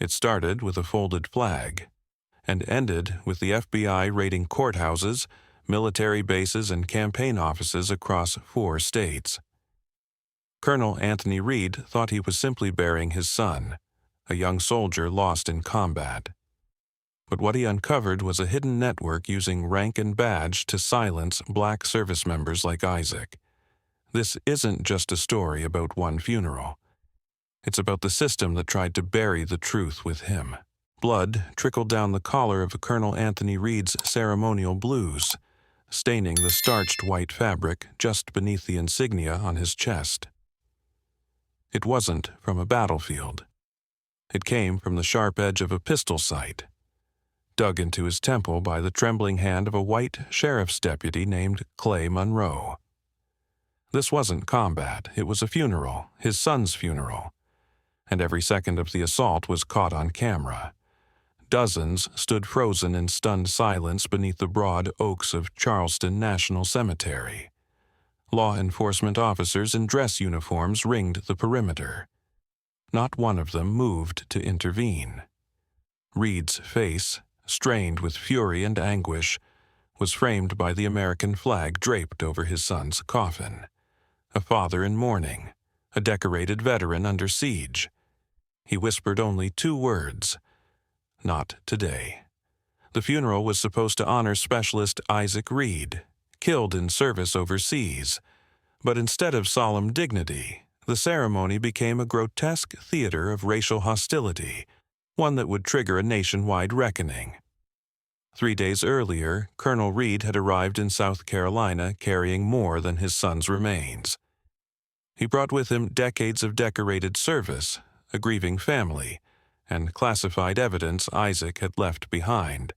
It started with a folded flag and ended with the FBI raiding courthouses, military bases, and campaign offices across 4 states. Colonel Anthony Reed thought he was simply burying his son, a young soldier lost in combat. But what he uncovered was a hidden network using rank and badge to silence black service members like Isaac. This isn't just a story about one funeral. It's about the system that tried to bury the truth with him. Blood trickled down the collar of Colonel Anthony Reed's ceremonial blues, staining the starched white fabric just beneath the insignia on his chest. It wasn't from a battlefield. It came from the sharp edge of a pistol sight, dug into his temple by the trembling hand of a white sheriff's deputy named Clay Monroe. This wasn't combat, it was a funeral, his son's funeral, and every second of the assault was caught on camera. Dozens stood frozen in stunned silence beneath the broad oaks of Charleston National Cemetery. Law enforcement officers in dress uniforms ringed the perimeter. Not one of them moved to intervene. Reed's face, strained with fury and anguish, was framed by the American flag draped over his son's coffin. A father in mourning, a decorated veteran under siege. He whispered only 2 words: "Not today." The funeral was supposed to honor Specialist Isaac Reed, killed in service overseas, but instead of solemn dignity, the ceremony became a grotesque theater of racial hostility, one that would trigger a nationwide reckoning. 3 days earlier, Colonel Reed had arrived in South Carolina carrying more than his son's remains. He brought with him decades of decorated service, a grieving family, and classified evidence Isaac had left behind.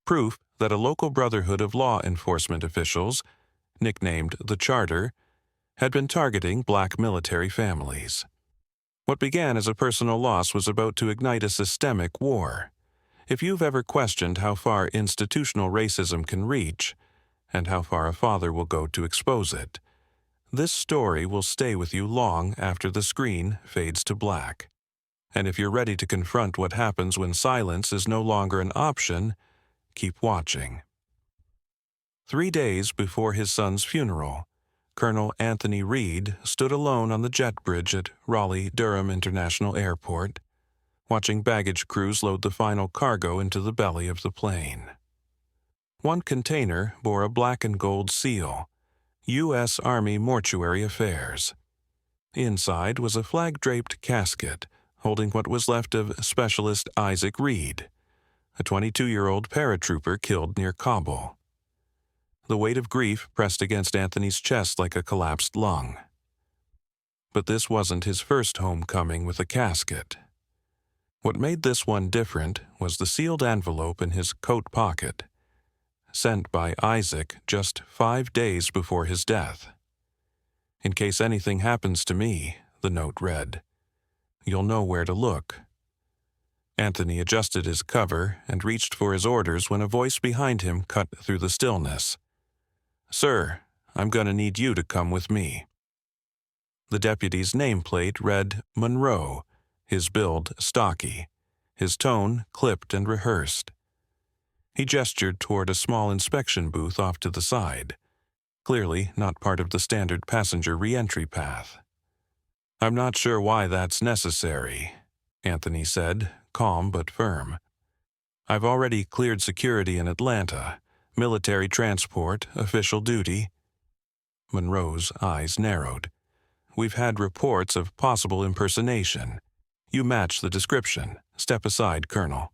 Proof that a local brotherhood of law enforcement officials, nicknamed the Charter, had been targeting black military families. What began as a personal loss was about to ignite a systemic war. If you've ever questioned how far institutional racism can reach, and how far a father will go to expose it, this story will stay with you long after the screen fades to black. And if you're ready to confront what happens when silence is no longer an option, keep watching. 3 days before his son's funeral, Colonel Anthony Reed stood alone on the jet bridge at Raleigh-Durham International Airport, watching baggage crews load the final cargo into the belly of the plane. One container bore a black and gold seal, U.S. Army Mortuary Affairs. Inside was a flag-draped casket holding what was left of Specialist Isaac Reed, a 22-year-old paratrooper killed near Kabul. The weight of grief pressed against Anthony's chest like a collapsed lung. But this wasn't his first homecoming with a casket. What made this one different was the sealed envelope in his coat pocket, sent by Isaac just 5 days before his death. "In case anything happens to me," the note read, "you'll know where to look." Anthony adjusted his cover and reached for his orders when a voice behind him cut through the stillness. "Sir, I'm going to need you to come with me." The deputy's nameplate read Monroe, his build stocky, his tone clipped and rehearsed. He gestured toward a small inspection booth off to the side, clearly not part of the standard passenger re-entry path. "I'm not sure why that's necessary," Anthony said, calm but firm. "I've already cleared security in Atlanta, military transport, official duty." Monroe's eyes narrowed. "We've had reports of possible impersonation. You match the description. Step aside, Colonel."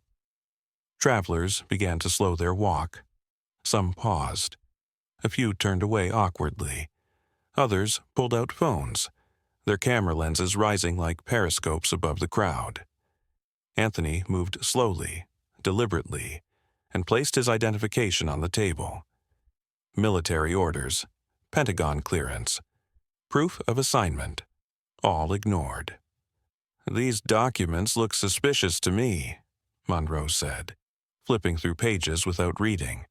Travelers began to slow their walk. Some paused. A few turned away awkwardly. Others pulled out phones, their camera lenses rising like periscopes above the crowd. Anthony moved slowly, deliberately, and placed his identification on the table. Military orders, Pentagon clearance, proof of assignment, all ignored. "These documents look suspicious to me," Monroe said, flipping through pages without reading.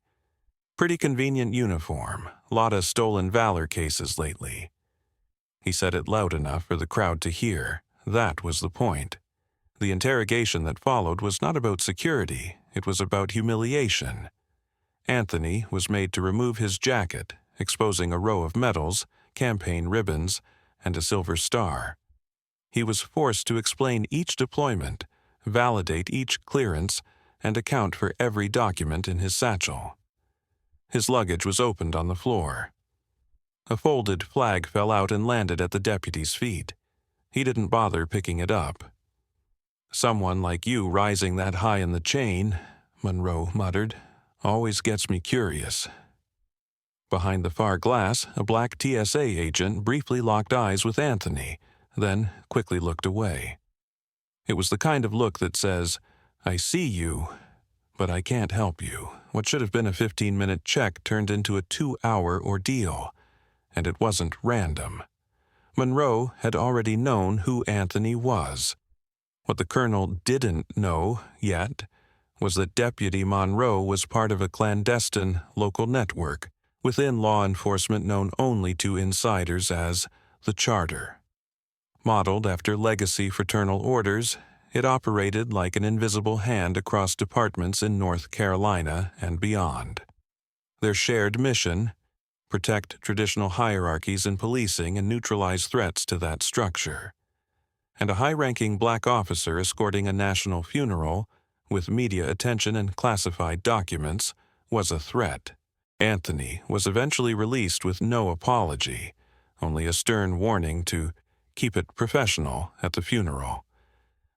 "Pretty convenient uniform, lot of stolen valor cases lately." He said it loud enough for the crowd to hear. That was the point. The interrogation that followed was not about security, it was about humiliation. Anthony was made to remove his jacket, exposing a row of medals, campaign ribbons, and a silver star. He was forced to explain each deployment, validate each clearance, and account for every document in his satchel. His luggage was opened on the floor. A folded flag fell out and landed at the deputy's feet. He didn't bother picking it up. "Someone like you rising that high in the chain," Monroe muttered, "always gets me curious." Behind the far glass, a black TSA agent briefly locked eyes with Anthony, then quickly looked away. It was the kind of look that says, "I see you, but I can't help you." What should have been a 15-minute check turned into a 2-hour ordeal, and it wasn't random. Monroe had already known who Anthony was. What the colonel didn't know yet was that Deputy Monroe was part of a clandestine local network within law enforcement known only to insiders as the Charter. Modeled after legacy fraternal orders, it operated like an invisible hand across departments in North Carolina and beyond. Their shared mission: protect traditional hierarchies in policing and neutralize threats to that structure. And a high-ranking black officer escorting a national funeral, with media attention and classified documents, was a threat. Anthony was eventually released with no apology, only a stern warning to keep it professional at the funeral.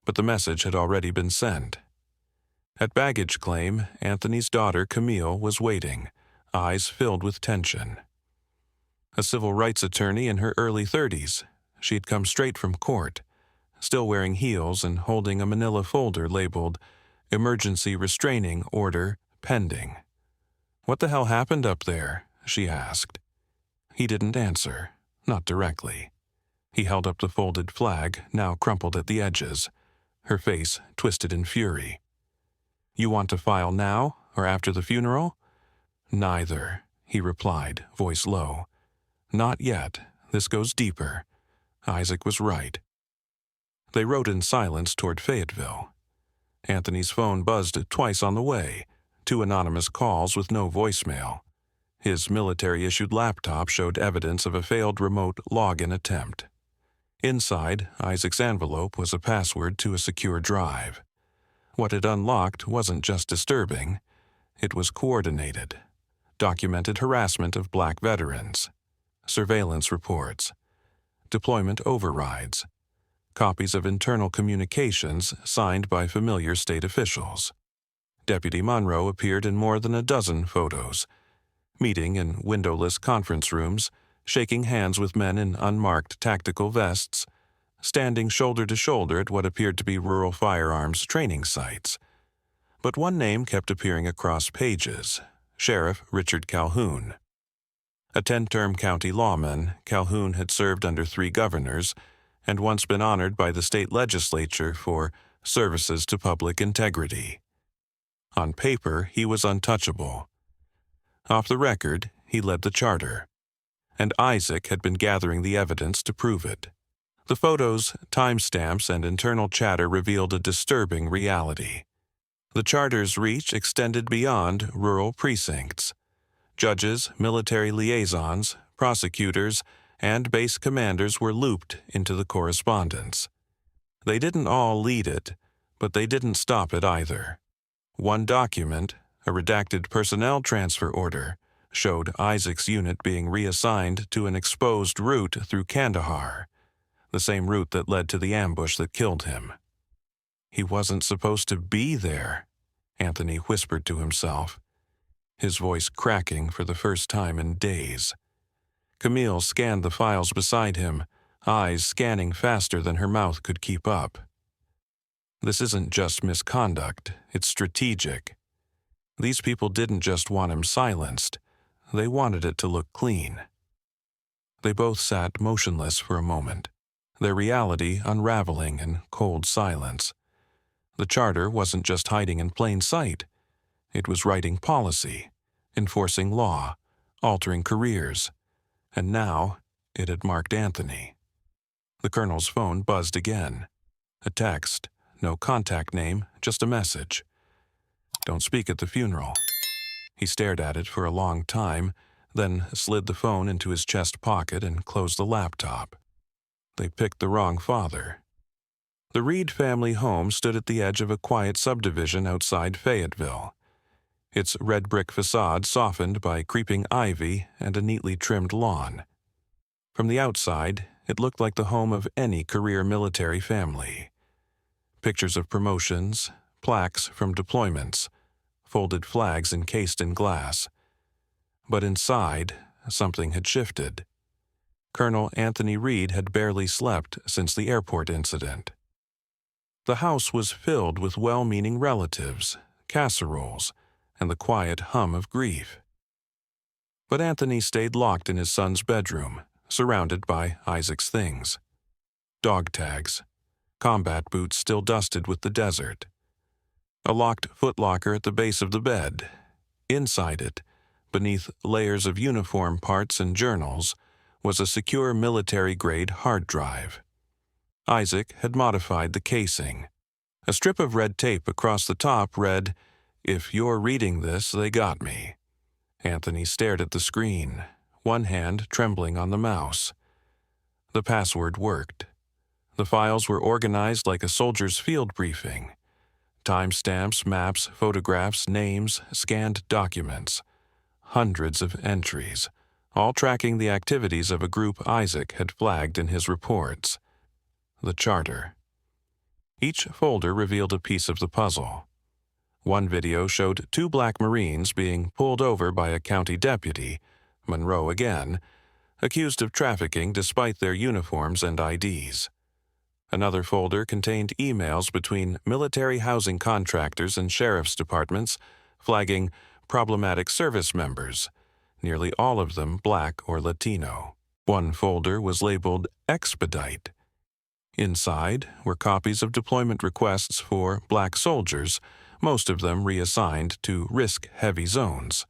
But the message had already been sent. At baggage claim, Anthony's daughter Camille was waiting, eyes filled with tension. A civil rights attorney in her early 30s, she'd come straight from court, still wearing heels and holding a manila folder labeled "Emergency Restraining Order Pending." "What the hell happened up there?" she asked. He didn't answer, not directly. He held up the folded flag, now crumpled at the edges, her face twisted in fury. "You want to file now, or after the funeral?" "Neither," he replied, voice low. "Not yet. This goes deeper. Isaac was right." They rode in silence toward Fayetteville. Anthony's phone buzzed twice on the way, 2 anonymous calls with no voicemail. His military-issued laptop showed evidence of a failed remote login attempt. Inside, Isaac's envelope was a password to a secure drive. What it unlocked wasn't just disturbing, it was coordinated. Documented harassment of black veterans, surveillance reports, deployment overrides, copies of internal communications signed by familiar state officials. Deputy Monroe appeared in more than a dozen photos, meeting in windowless conference rooms, shaking hands with men in unmarked tactical vests, standing shoulder to shoulder at what appeared to be rural firearms training sites. But one name kept appearing across pages: Sheriff Richard Calhoun. A 10-term county lawman, Calhoun had served under 3 governors and once been honored by the state legislature for services to public integrity. On paper, he was untouchable. Off the record, he led the Charter, and Isaac had been gathering the evidence to prove it. The photos, timestamps, and internal chatter revealed a disturbing reality. The Charter's reach extended beyond rural precincts. Judges, military liaisons, prosecutors, and base commanders were looped into the correspondence. They didn't all lead it, but they didn't stop it either. One document, a redacted personnel transfer order, showed Isaac's unit being reassigned to an exposed route through Kandahar, the same route that led to the ambush that killed him. He wasn't supposed to be there, Anthony whispered to himself, his voice cracking for the first time in days. Camille scanned the files beside him, eyes scanning faster than her mouth could keep up. This isn't just misconduct, it's strategic. These people didn't just want him silenced, they wanted it to look clean. They both sat motionless for a moment, their reality unraveling in cold silence. The Charter wasn't just hiding in plain sight. It was writing policy, enforcing law, altering careers. And now, it had marked Anthony. The colonel's phone buzzed again. A text, No contact name, just a message. "Don't speak at the funeral." He stared at it for a long time, then slid the phone into his chest pocket and closed the laptop. They picked the wrong father. The Reed family home stood at the edge of a quiet subdivision outside Fayetteville, its red brick facade softened by creeping ivy and a neatly trimmed lawn. From the outside, it looked like the home of any career military family. Pictures of promotions, plaques from deployments, folded flags encased in glass. But inside, something had shifted. Colonel Anthony Reed had barely slept since the airport incident. The house was filled with well-meaning relatives, casseroles, and the quiet hum of grief. But Anthony stayed locked in his son's bedroom, surrounded by Isaac's things. Dog tags, combat boots still dusted with the desert, a locked footlocker at the base of the bed. Inside it, beneath layers of uniform parts and journals, was a secure military-grade hard drive. Isaac had modified the casing. A strip of red tape across the top read, "If you're reading this, they got me." Anthony stared at the screen, one hand trembling on the mouse. The password worked. The files were organized like a soldier's field briefing. Timestamps, maps, photographs, names, scanned documents. Hundreds of entries, all tracking the activities of a group Isaac had flagged in his reports. The charter. Each folder revealed a piece of the puzzle. One video showed 2 Black Marines being pulled over by a county deputy, Monroe again, accused of trafficking despite their uniforms and IDs. Another folder contained emails between military housing contractors and sheriff's departments flagging problematic service members, nearly all of them Black or Latino. One folder was labeled Expedite. Inside were copies of deployment requests for Black soldiers, most of them reassigned to risk-heavy zones.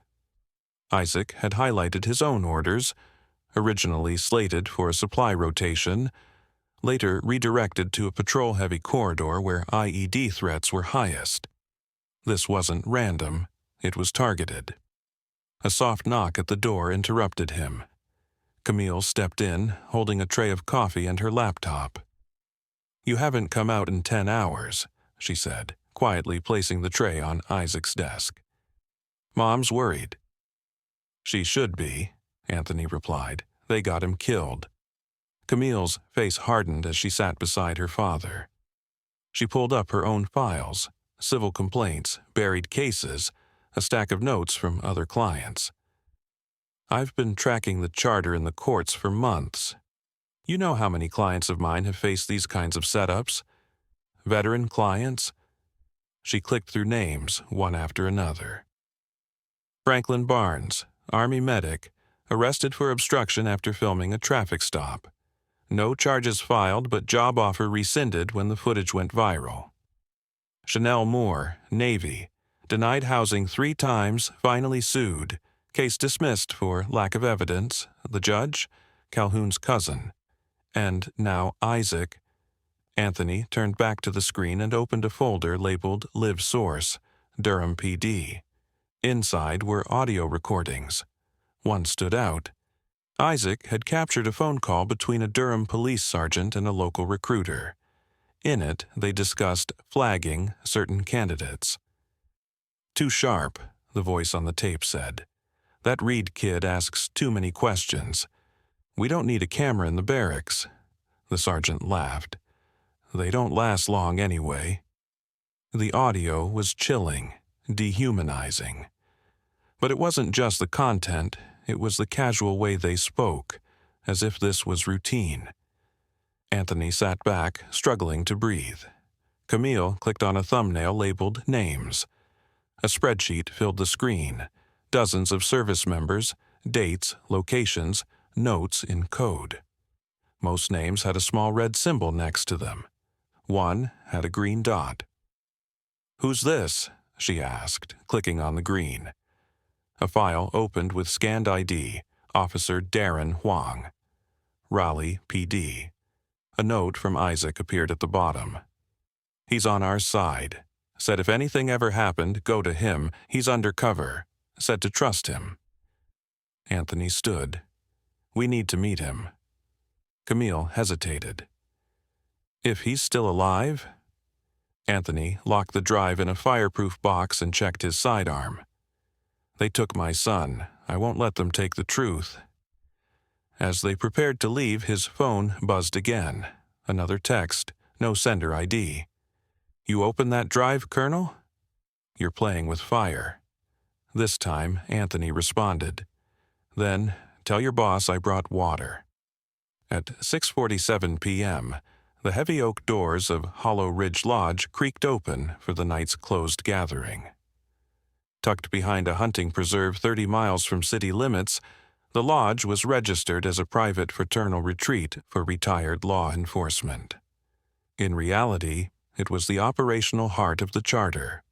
Isaac had highlighted his own orders, originally slated for a supply rotation, later redirected to a patrol-heavy corridor where IED threats were highest. This wasn't random, it was targeted. A soft knock at the door interrupted him. Camille stepped in, holding a tray of coffee and her laptop. "You haven't come out in 10 hours, she said, quietly placing the tray on Isaac's desk. "Mom's worried." "She should be," Anthony replied. "They got him killed." Camille's face hardened as she sat beside her father. She pulled up her own files, civil complaints, buried cases, a stack of notes from other clients. "I've been tracking the charter in the courts for months. You know how many clients of mine have faced these kinds of setups? Veteran clients?" She clicked through names, one after another. Franklin Barnes, Army medic, arrested for obstruction after filming a traffic stop. No charges filed, but job offer rescinded when the footage went viral. Chanel Moore, Navy, denied housing 3 times, finally sued. Case dismissed for lack of evidence. The judge, Calhoun's cousin. And now Isaac. Anthony turned back to the screen and opened a folder labeled Live Source, Durham PD. Inside were audio recordings. One stood out. Isaac had captured a phone call between a Durham police sergeant and a local recruiter. In it, they discussed flagging certain candidates. "Too sharp," the voice on the tape said. "That Reed kid asks too many questions. We don't need a camera in the barracks." The sergeant laughed. "They don't last long anyway." The audio was chilling, dehumanizing. But it wasn't just the content, it was the casual way they spoke, as if this was routine. Anthony sat back, struggling to breathe. Camille clicked on a thumbnail labeled Names. A spreadsheet filled the screen, dozens of service members, dates, locations, notes in code. Most names had a small red symbol next to them. One had a green dot. "Who's this?" she asked, clicking on the green. A file opened with scanned ID, Officer Darren Huang. Raleigh, PD. A note from Isaac appeared at the bottom. He's on our side. Said if anything ever happened, go to him. He's undercover. Said to trust him. Anthony stood. We need to meet him. Camille hesitated. If he's still alive? Anthony locked the drive in a fireproof box and checked his sidearm. They took my son. I won't let them take the truth. As they prepared to leave, his phone buzzed again. Another text. No sender ID. You open that drive, Colonel? You're playing with fire. This time, Anthony responded. Then, tell your boss I brought water. At 6:47 p.m., the heavy oak doors of Hollow Ridge Lodge creaked open for the night's closed gathering. Tucked behind a hunting preserve 30 miles from city limits, the lodge was registered as a private fraternal retreat for retired law enforcement. In reality, it was the operational heart of the charter,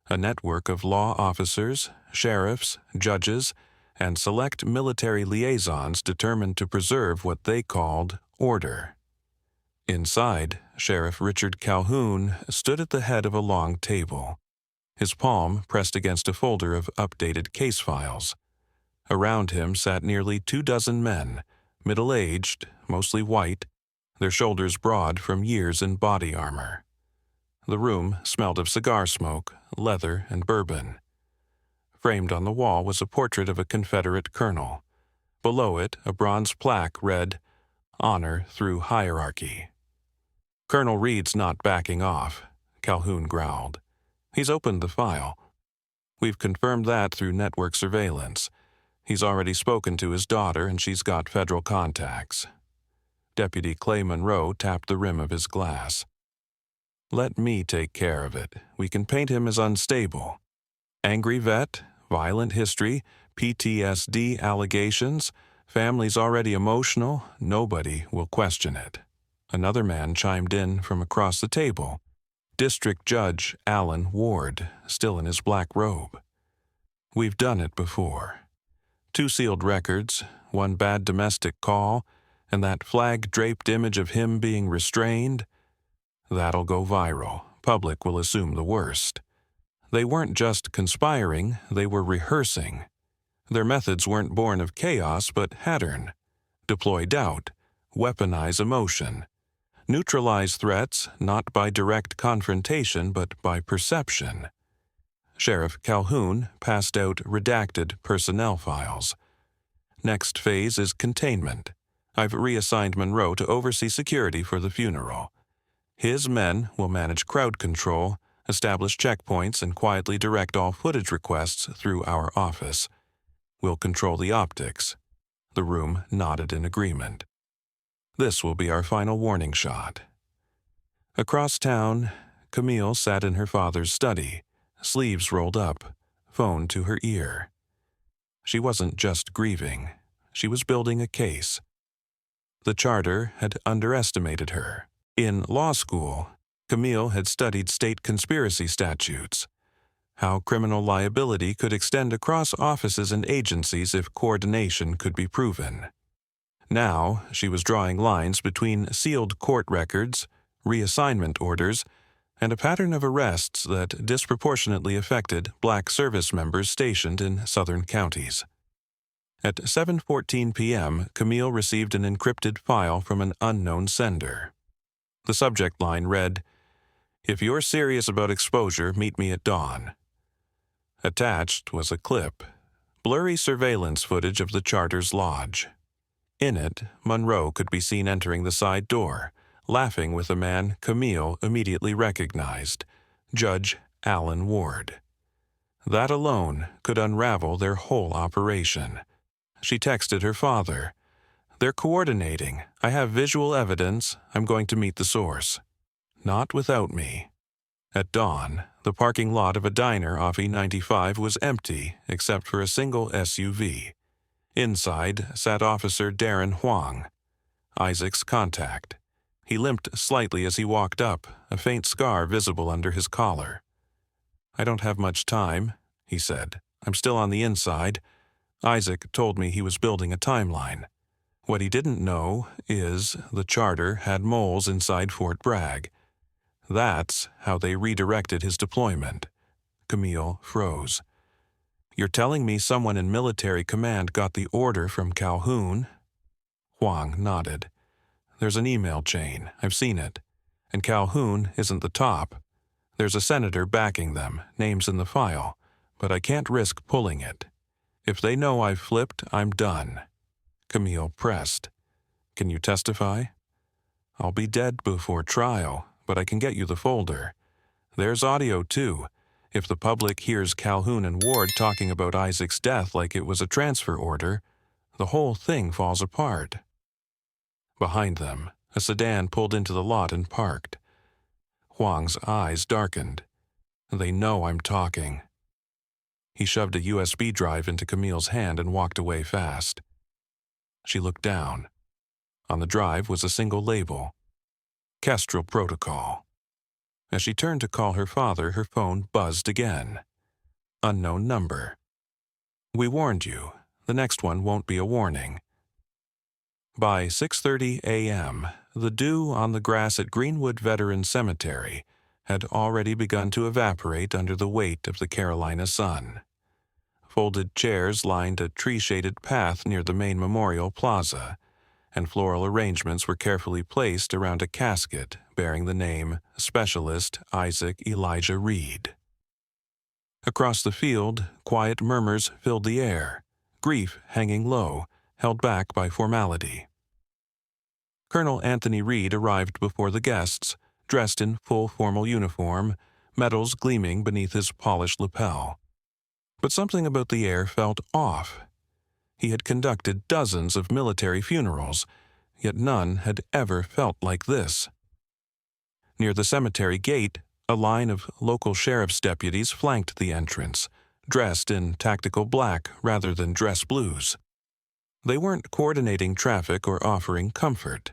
a network of law officers, sheriffs, judges, and select military liaisons determined to preserve what they called order. Inside, Sheriff Richard Calhoun stood at the head of a long table, his palm pressed against a folder of updated case files. Around him sat nearly 24 men, middle-aged, mostly white, their shoulders broad from years in body armor. The room smelled of cigar smoke, leather, and bourbon. Framed on the wall was a portrait of a Confederate colonel. Below it, a bronze plaque read, Honor Through Hierarchy. Colonel Reed's not backing off, Calhoun growled. He's opened the file. We've confirmed that through network surveillance. He's already spoken to his daughter and she's got federal contacts. Deputy Clay Monroe tapped the rim of his glass. Let me take care of it. We can paint him as unstable. Angry vet, violent history, PTSD allegations, family's already emotional, nobody will question it. Another man chimed in from across the table. District Judge Alan Ward, still in his black robe. We've done it before. 2 sealed records, 1 bad domestic call, and that flag-draped image of him being restrained. That'll go viral. Public will assume the worst. They weren't just conspiring, they were rehearsing. Their methods weren't born of chaos, but pattern. Deploy doubt, weaponize emotion. Neutralize threats not by direct confrontation but by perception. Sheriff Calhoun passed out redacted personnel files. Next phase is containment. I've reassigned Monroe to oversee security for the funeral. His men will manage crowd control, establish checkpoints, and quietly direct all footage requests through our office. We'll control the optics. The room nodded in agreement. This will be our final warning shot. Across town, Camille sat in her father's study, sleeves rolled up, phone to her ear. She wasn't just grieving. She was building a case. The charter had underestimated her. In law school, Camille had studied state conspiracy statutes, how criminal liability could extend across offices and agencies if coordination could be proven. Now, she was drawing lines between sealed court records, reassignment orders, and a pattern of arrests that disproportionately affected black service members stationed in southern counties. At 7:14 p.m., Camille received an encrypted file from an unknown sender. The subject line read, If you're serious about exposure, meet me at dawn. Attached was a clip, blurry surveillance footage of the charter's lodge. In it, Monroe could be seen entering the side door, laughing with a man Camille immediately recognized, Judge Alan Ward. That alone could unravel their whole operation. She texted her father, They're coordinating. I have visual evidence. I'm going to meet the source. Not without me. At dawn, the parking lot of a diner off E95 was empty except for a single SUV. Inside sat Officer Darren Huang, Isaac's contact. He limped slightly as he walked up, a faint scar visible under his collar. I don't have much time, he said. I'm still on the inside. Isaac told me he was building a timeline. What he didn't know is the charter had moles inside Fort Bragg. That's how they redirected his deployment. Camille froze. You're telling me someone in military command got the order from Calhoun? Huang nodded. There's an email chain. I've seen it. And Calhoun isn't the top. There's a senator backing them, names in the file, but I can't risk pulling it. If they know I've flipped, I'm done. Camille pressed. Can you testify? I'll be dead before trial, but I can get you the folder. There's audio, too. If the public hears Calhoun and Ward talking about Isaac's death like it was a transfer order, the whole thing falls apart. Behind them, a sedan pulled into the lot and parked. Huang's eyes darkened. They know I'm talking. He shoved a USB drive into Camille's hand and walked away fast. She looked down. On the drive was a single label. Kestrel Protocol. As she turned to call her father, her phone buzzed again. Unknown number. We warned you. The next one won't be a warning. By 6:30 a.m., the dew on the grass at Greenwood Veteran Cemetery had already begun to evaporate under the weight of the Carolina sun. Folded chairs lined a tree-shaded path near the main memorial plaza, and floral arrangements were carefully placed around a casket bearing the name Specialist Isaac Elijah Reed. Across the field, quiet murmurs filled the air, grief hanging low, held back by formality. Colonel Anthony Reed arrived before the guests, dressed in full formal uniform, medals gleaming beneath his polished lapel. But something about the air felt off. He had conducted dozens of military funerals, yet none had ever felt like this. Near the cemetery gate, a line of local sheriff's deputies flanked the entrance, dressed in tactical black rather than dress blues. They weren't coordinating traffic or offering comfort.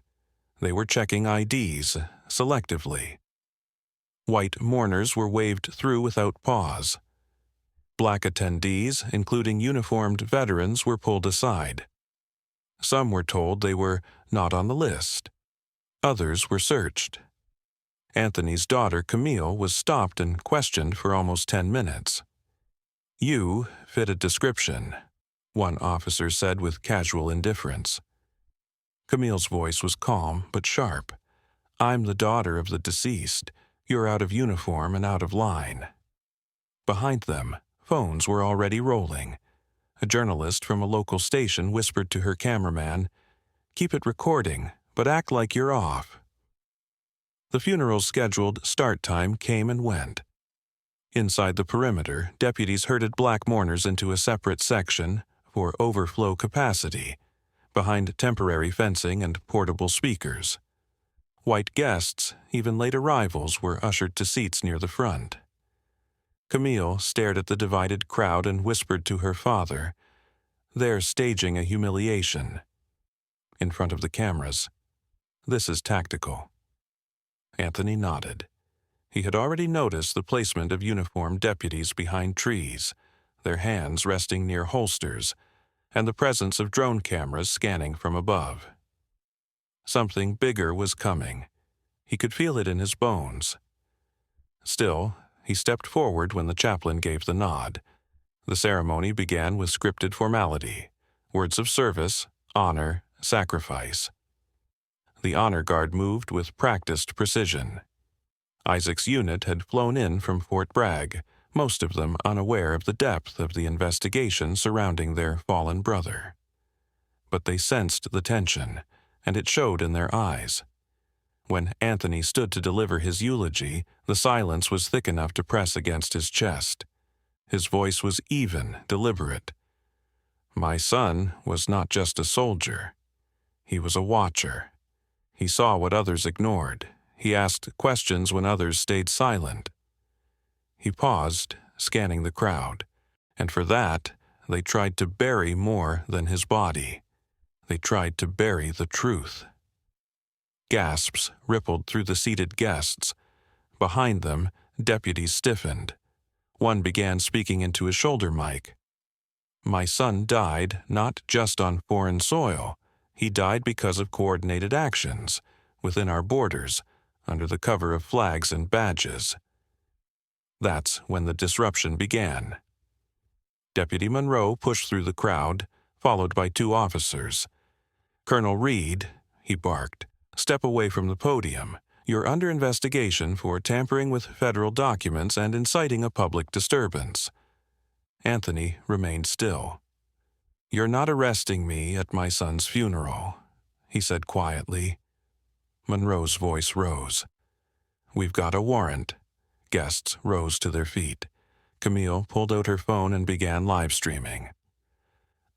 They were checking IDs, selectively. White mourners were waved through without pause. Black attendees, including uniformed veterans, were pulled aside. Some were told they were not on the list. Others were searched. Anthony's daughter, Camille, was stopped and questioned for almost 10 minutes. You fit a description, one officer said with casual indifference. Camille's voice was calm but sharp. I'm the daughter of the deceased. You're out of uniform and out of line. Behind them, phones were already rolling. A journalist from a local station whispered to her cameraman, "Keep it recording, but act like you're off." The funeral's scheduled start time came and went. Inside the perimeter, deputies herded black mourners into a separate section for overflow capacity, behind temporary fencing and portable speakers. White guests, even late arrivals, were ushered to seats near the front. Camille stared at the divided crowd and whispered to her father, "They're staging a humiliation." In front of the cameras, "This is tactical." Anthony nodded. He had already noticed the placement of uniformed deputies behind trees, their hands resting near holsters, and the presence of drone cameras scanning from above. Something bigger was coming. He could feel it in his bones. Still, he stepped forward when the chaplain gave the nod. The ceremony began with scripted formality, words of service, honor, sacrifice. The honor guard moved with practiced precision. Isaac's unit had flown in from Fort Bragg, most of them unaware of the depth of the investigation surrounding their fallen brother. But they sensed the tension, and it showed in their eyes. When Anthony stood to deliver his eulogy, the silence was thick enough to press against his chest. His voice was even, deliberate. My son was not just a soldier. He was a watcher. He saw what others ignored. He asked questions when others stayed silent. He paused, scanning the crowd, and for that, they tried to bury more than his body. They tried to bury the truth. Gasps rippled through the seated guests. Behind them, deputies stiffened. One began speaking into his shoulder mic. My son died not just on foreign soil. He died because of coordinated actions, within our borders, under the cover of flags and badges. That's when the disruption began. Deputy Monroe pushed through the crowd, followed by 2 officers. "Colonel Reed," he barked, "step away from the podium. You're under investigation for tampering with federal documents and inciting a public disturbance." Anthony remained still. "You're not arresting me at my son's funeral," he said quietly. Monroe's voice rose. "We've got a warrant." Guests rose to their feet. Camille pulled out her phone and began live streaming.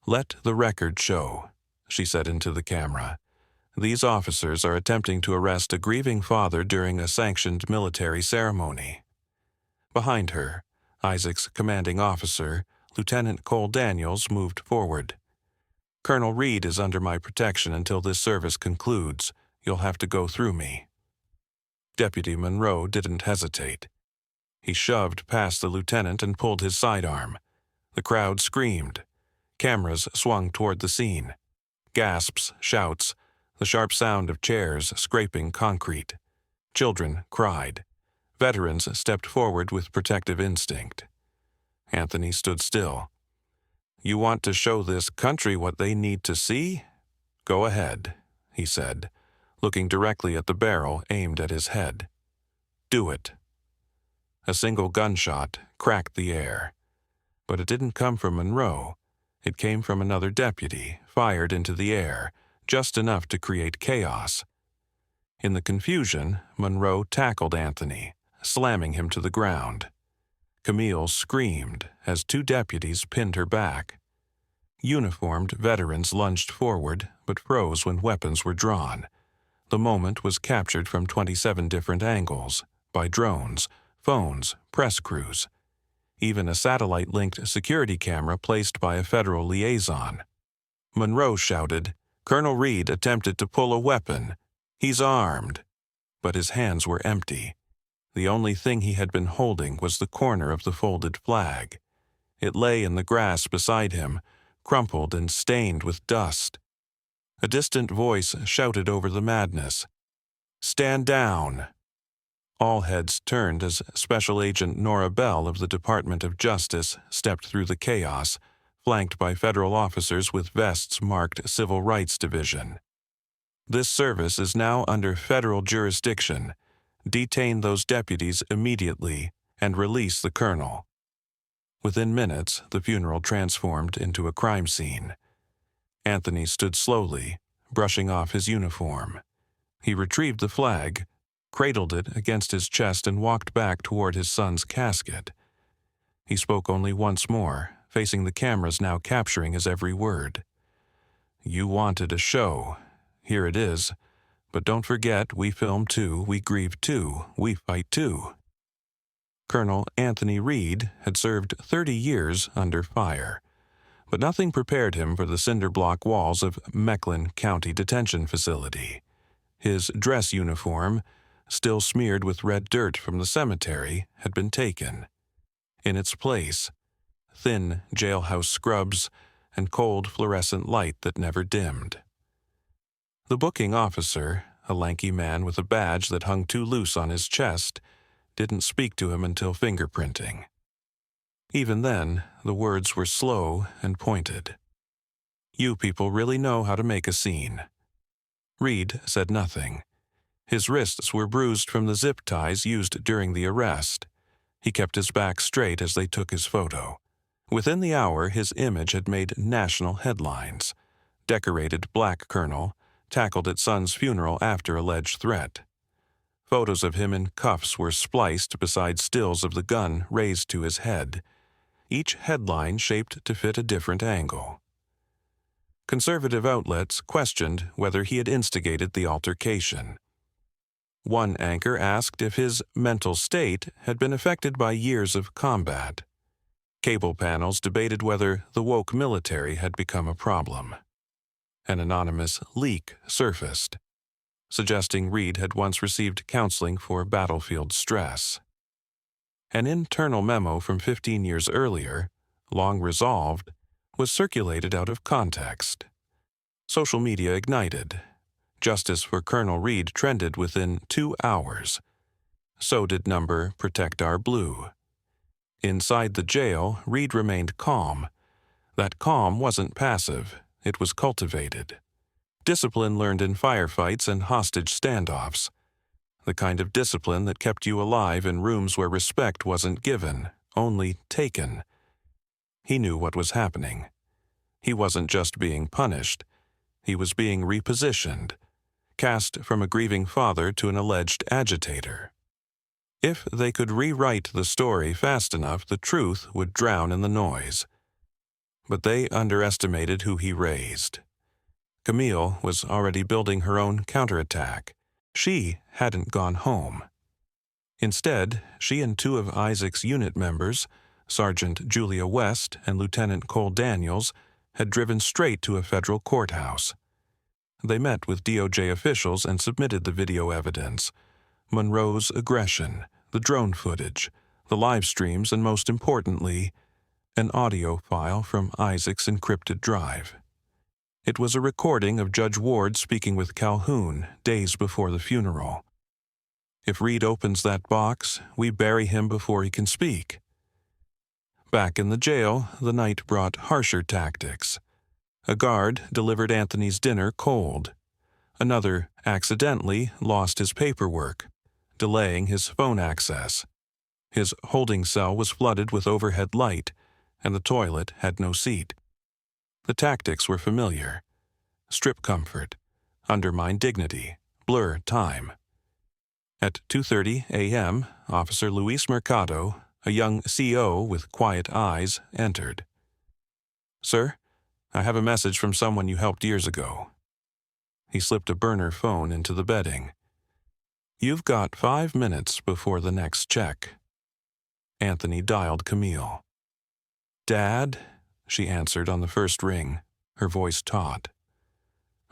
"Let the record show," she said into the camera. "These officers are attempting to arrest a grieving father during a sanctioned military ceremony." Behind her, Isaac's commanding officer, Lieutenant Cole Daniels, moved forward. "Colonel Reed is under my protection until this service concludes. You'll have to go through me." Deputy Monroe didn't hesitate. He shoved past the lieutenant and pulled his sidearm. The crowd screamed. Cameras swung toward the scene. Gasps, shouts, the sharp sound of chairs scraping concrete. Children cried. Veterans stepped forward with protective instinct. Anthony stood still. "You want to show this country what they need to see? Go ahead," he said, looking directly at the barrel aimed at his head. "Do it." A single gunshot cracked the air. But it didn't come from Monroe. It came from another deputy, fired into the air, just enough to create chaos. In the confusion, Monroe tackled Anthony, slamming him to the ground. Camille screamed as 2 deputies pinned her back. Uniformed veterans lunged forward, but froze when weapons were drawn. The moment was captured from 27 different angles, by drones, phones, press crews. Even a satellite-linked security camera placed by a federal liaison. Monroe shouted, "Colonel Reed attempted to pull a weapon. He's armed." But his hands were empty. The only thing he had been holding was the corner of the folded flag. It lay in the grass beside him, crumpled and stained with dust. A distant voice shouted over the madness, "Stand down!" All heads turned as Special Agent Nora Bell of the Department of Justice stepped through the chaos, flanked by federal officers with vests marked Civil Rights Division. "This service is now under federal jurisdiction. Detain those deputies immediately and release the colonel." Within minutes, the funeral transformed into a crime scene. Anthony stood slowly, brushing off his uniform. He retrieved the flag, cradled it against his chest, and walked back toward his son's casket. He spoke only once more, facing the cameras now capturing his every word. "You wanted a show. Here it is. But don't forget, we film too, we grieve too, we fight too." Colonel Anthony Reed had served 30 years under fire, but nothing prepared him for the cinder-block walls of Mechlin County Detention Facility. His dress uniform, still smeared with red dirt from the cemetery, had been taken. In its place, thin jailhouse scrubs and cold fluorescent light that never dimmed. The booking officer, a lanky man with a badge that hung too loose on his chest, didn't speak to him until fingerprinting. Even then, the words were slow and pointed. "You people really know how to make a scene." Reed said nothing. His wrists were bruised from the zip ties used during the arrest. He kept his back straight as they took his photo. Within the hour, his image had made national headlines. Decorated black colonel, tackled at son's funeral after alleged threat. Photos of him in cuffs were spliced beside stills of the gun raised to his head, each headline shaped to fit a different angle. Conservative outlets questioned whether he had instigated the altercation. One anchor asked if his mental state had been affected by years of combat. Cable panels debated whether the woke military had become a problem. An anonymous leak surfaced, suggesting Reed had once received counseling for battlefield stress. An internal memo from 15 years earlier, long resolved, was circulated out of context. Social media ignited. Justice for Colonel Reed trended within 2 hours. So did number Protect Our Blue. Inside the jail, Reed remained calm. That calm wasn't passive, it was cultivated. Discipline learned in firefights and hostage standoffs. The kind of discipline that kept you alive in rooms where respect wasn't given, only taken. He knew what was happening. He wasn't just being punished. He was being repositioned, cast from a grieving father to an alleged agitator. If they could rewrite the story fast enough, the truth would drown in the noise. But they underestimated who he raised. Camille was already building her own counterattack. She hadn't gone home. Instead, she and 2 of Isaac's unit members, Sergeant Julia West and Lieutenant Cole Daniels, had driven straight to a federal courthouse. They met with DOJ officials and submitted the video evidence: Monroe's aggression, the drone footage, the live streams, and most importantly, an audio file from Isaac's encrypted drive. It was a recording of Judge Ward speaking with Calhoun days before the funeral. If Reed opens that box, we bury him before he can speak. Back in the jail, the night brought harsher tactics. A guard delivered Anthony's dinner cold. Another accidentally lost his paperwork, delaying his phone access. His holding cell was flooded with overhead light, and the toilet had no seat. The tactics were familiar. Strip comfort, undermine dignity, blur time. At 2:30 a.m., Officer Luis Mercado, a young CO with quiet eyes, entered. "Sir, I have a message from someone you helped years ago." He slipped a burner phone into the bedding. "You've got 5 minutes before the next check." Anthony dialed Camille. "Dad," she answered on the first ring, her voice taut.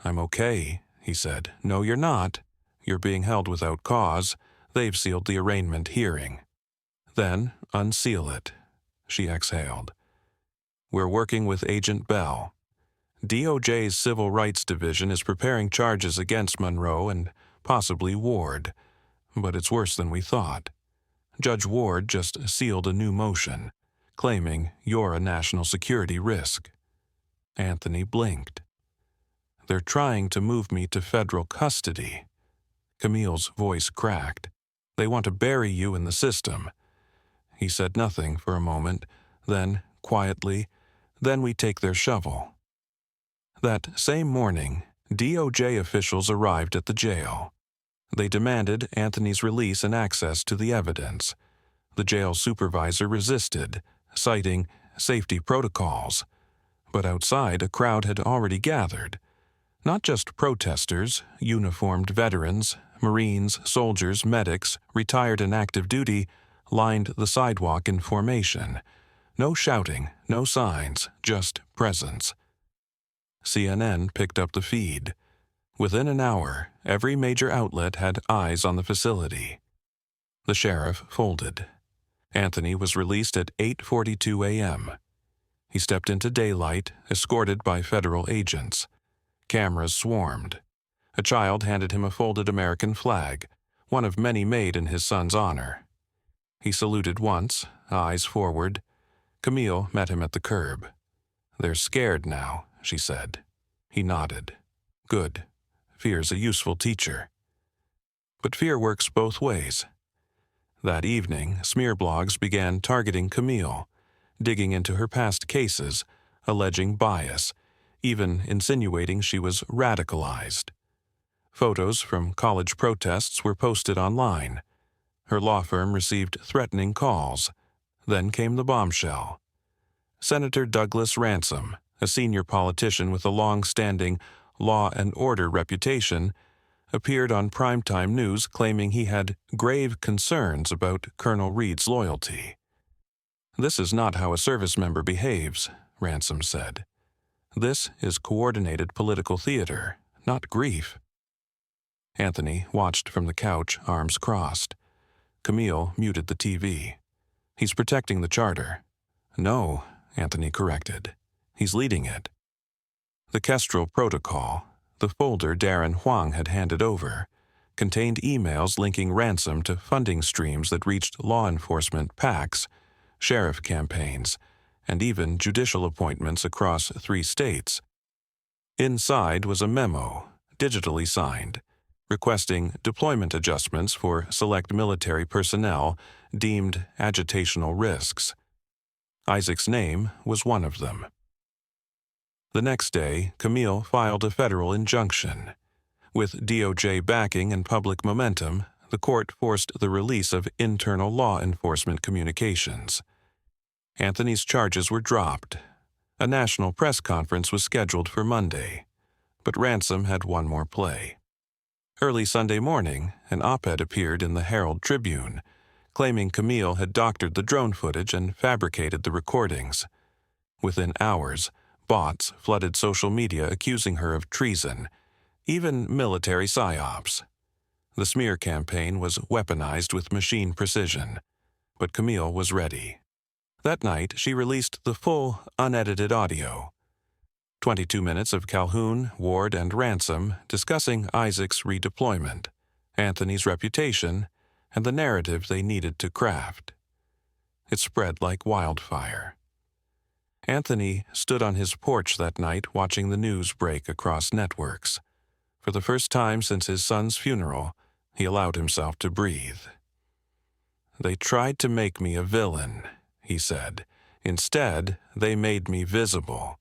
"I'm okay," he said. "No, you're not. You're being held without cause. They've sealed the arraignment hearing." "Then unseal it," she exhaled. "We're working with Agent Bell. DOJ's Civil Rights Division is preparing charges against Monroe and possibly Ward, but it's worse than we thought. Judge Ward just sealed a new motion, claiming you're a national security risk." Anthony blinked. "They're trying to move me to federal custody." Camille's voice cracked. "They want to bury you in the system." He said nothing for a moment, then, quietly, "Then we take their shovel." That same morning, DOJ officials arrived at the jail. They demanded Anthony's release and access to the evidence. The jail supervisor resisted, citing safety protocols. But outside, a crowd had already gathered. Not just protesters, uniformed veterans, Marines, soldiers, medics, retired and active duty, lined the sidewalk in formation. No shouting, no signs, just presence. CNN picked up the feed. Within an hour, every major outlet had eyes on the facility. The sheriff folded. Anthony was released at 8:42 a.m. He stepped into daylight, escorted by federal agents. Cameras swarmed. A child handed him a folded American flag, one of many made in his son's honor. He saluted once, eyes forward. Camille met him at the curb. "They're scared now," she said. He nodded. "Good. Fear's a useful teacher." But fear works both ways. That evening, smear blogs began targeting Camille, digging into her past cases, alleging bias, even insinuating she was radicalized. Photos from college protests were posted online. Her law firm received threatening calls. Then came the bombshell. Senator Douglas Ransom, a senior politician with a long-standing law and order reputation, appeared on primetime news claiming he had grave concerns about Colonel Reed's loyalty. "This is not how a service member behaves," Ransom said. "This is coordinated political theater, not grief." Anthony watched from the couch, arms crossed. Camille muted the TV. "He's protecting the charter." "No," Anthony corrected. "He's leading it." The Kestrel Protocol, The folder Darren Huang had handed over contained emails linking Ransom to funding streams that reached law enforcement PACs, sheriff campaigns, and even judicial appointments across 3 states. Inside was a memo, digitally signed, requesting deployment adjustments for select military personnel deemed agitational risks. Isaac's name was one of them. The next day, Camille filed a federal injunction. With DOJ backing and public momentum, the court forced the release of internal law enforcement communications. Anthony's charges were dropped. A national press conference was scheduled for Monday, but Ransom had one more play. Early Sunday morning, an op-ed appeared in the Herald Tribune, claiming Camille had doctored the drone footage and fabricated the recordings. Within hours, bots flooded social media accusing her of treason, even military psyops. The smear campaign was weaponized with machine precision, but Camille was ready. That night, she released the full, unedited audio. 22 minutes of Calhoun, Ward, and Ransom discussing Isaac's redeployment, Anthony's reputation, and the narrative they needed to craft. It spread like wildfire. Anthony stood on his porch that night watching the news break across networks. For the first time since his son's funeral, he allowed himself to breathe. "They tried to make me a villain," he said. "Instead, they made me visible."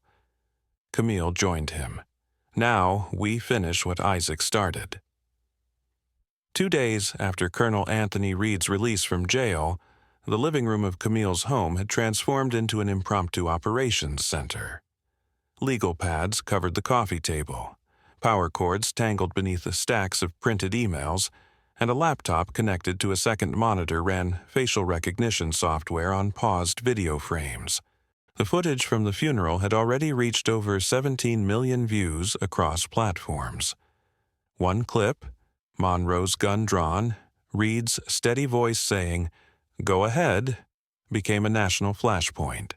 Camille joined him. "Now we finish what Isaac started." 2 days after Colonel Anthony Reed's release from jail, the living room of Camille's home had transformed into an impromptu operations center. Legal pads covered the coffee table, power cords tangled beneath the stacks of printed emails, and a laptop connected to a second monitor ran facial recognition software on paused video frames. The footage from the funeral had already reached over 17 million views across platforms. One clip, Monroe's gun drawn, Reed's steady voice saying, "Go ahead," became a national flashpoint.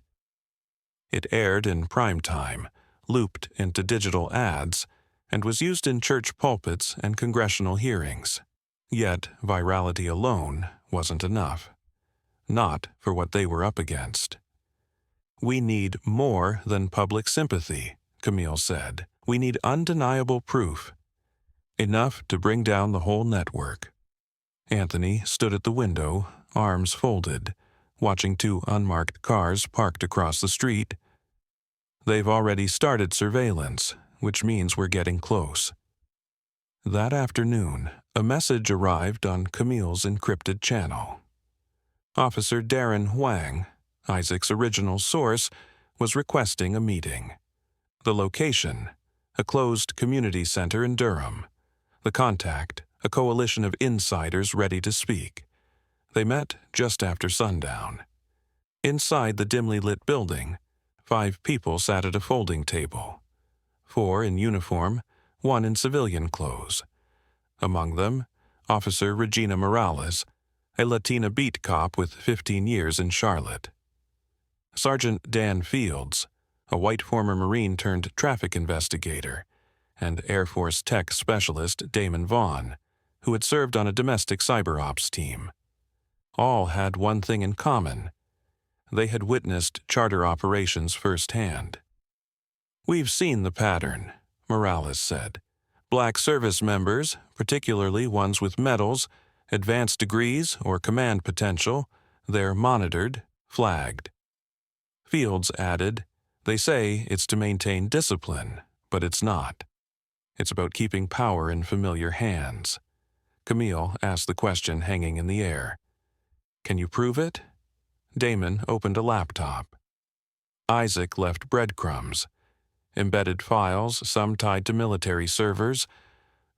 It aired in prime time, looped into digital ads, and was used in church pulpits and congressional hearings. Yet virality alone wasn't enough. Not for what they were up against. "We need more than public sympathy," Camille said. "We need undeniable proof. Enough to bring down the whole network." Anthony stood at the window, arms folded, watching 2 unmarked cars parked across the street. "They've already started surveillance, which means we're getting close." That afternoon, a message arrived on Camille's encrypted channel. Officer Darren Huang, Isaac's original source, was requesting a meeting. The location, a closed community center in Durham. The contact, a coalition of insiders ready to speak. They met just after sundown. Inside the dimly lit building, 5 people sat at a folding table. 4 in uniform, 1 in civilian clothes. Among them, Officer Regina Morales, a Latina beat cop with 15 years in Charlotte. Sergeant Dan Fields, a white former Marine turned traffic investigator, and Air Force tech specialist Damon Vaughn, who had served on a domestic cyber ops team. All had one thing in common. They had witnessed charter operations firsthand. "We've seen the pattern," Morales said. "Black service members, particularly ones with medals, advanced degrees, or command potential, they're monitored, flagged." Fields added, "They say it's to maintain discipline, but it's not. It's about keeping power in familiar hands." Camille asked the question hanging in the air. "Can you prove it?" Damon opened a laptop. Isaac left breadcrumbs. Embedded files, some tied to military servers,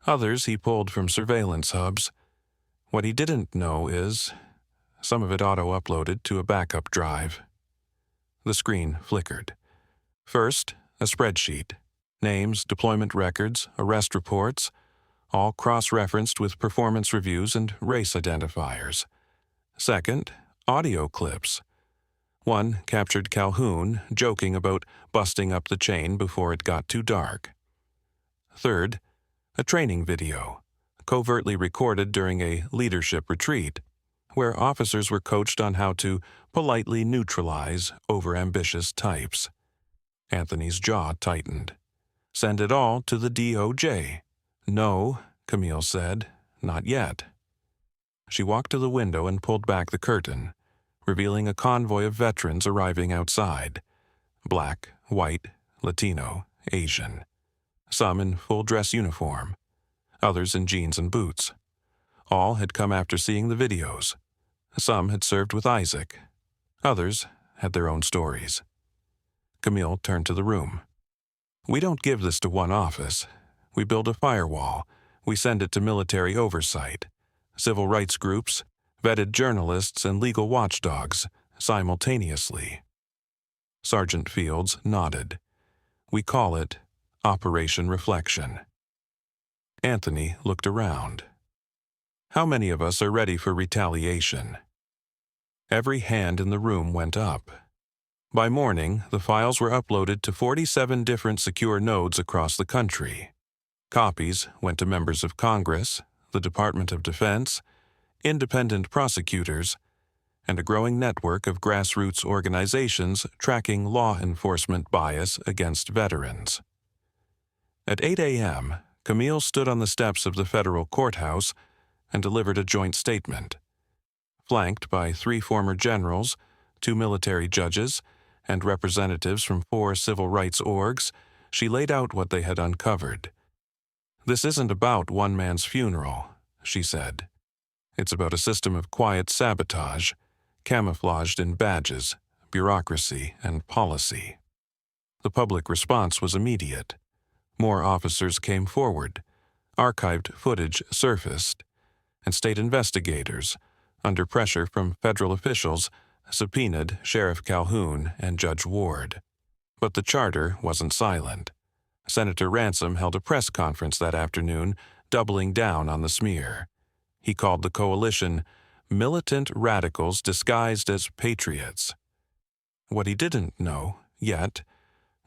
others he pulled from surveillance hubs. What he didn't know is, some of it auto-uploaded to a backup drive. The screen flickered. First, a spreadsheet. Names, deployment records, arrest reports, all cross-referenced with performance reviews and race identifiers. Second, audio clips. One captured Calhoun joking about busting up the chain before it got too dark. Third, a training video, covertly recorded during a leadership retreat, where officers were coached on how to politely neutralize overambitious types. Anthony's jaw tightened. Send it all to the DOJ. No, Camille said, not yet. She walked to the window and pulled back the curtain, revealing a convoy of veterans arriving outside. Black, white, Latino, Asian. Some in full-dress uniform, others in jeans and boots. All had come after seeing the videos. Some had served with Isaac. Others had their own stories. Camille turned to the room. We don't give this to one office. We build a firewall. We send it to military oversight, civil rights groups, vetted journalists, and legal watchdogs simultaneously. Sergeant Fields nodded. We call it Operation Reflection. Anthony looked around. How many of us are ready for retaliation? Every hand in the room went up. By morning, the files were uploaded to 47 different secure nodes across the country. Copies went to members of Congress, the Department of Defense, independent prosecutors, and a growing network of grassroots organizations tracking law enforcement bias against veterans. At 8 a.m., Camille stood on the steps of the federal courthouse and delivered a joint statement. Flanked by 3 former generals, 2 military judges, and representatives from 4 civil rights orgs, she laid out what they had uncovered. This isn't about one man's funeral, she said. It's about a system of quiet sabotage, camouflaged in badges, bureaucracy, and policy. The public response was immediate. More officers came forward, archived footage surfaced, and state investigators, under pressure from federal officials, subpoenaed Sheriff Calhoun and Judge Ward. But the charter wasn't silent. Senator Ransom held a press conference that afternoon, doubling down on the smear. He called the coalition militant radicals disguised as patriots. What he didn't know, yet,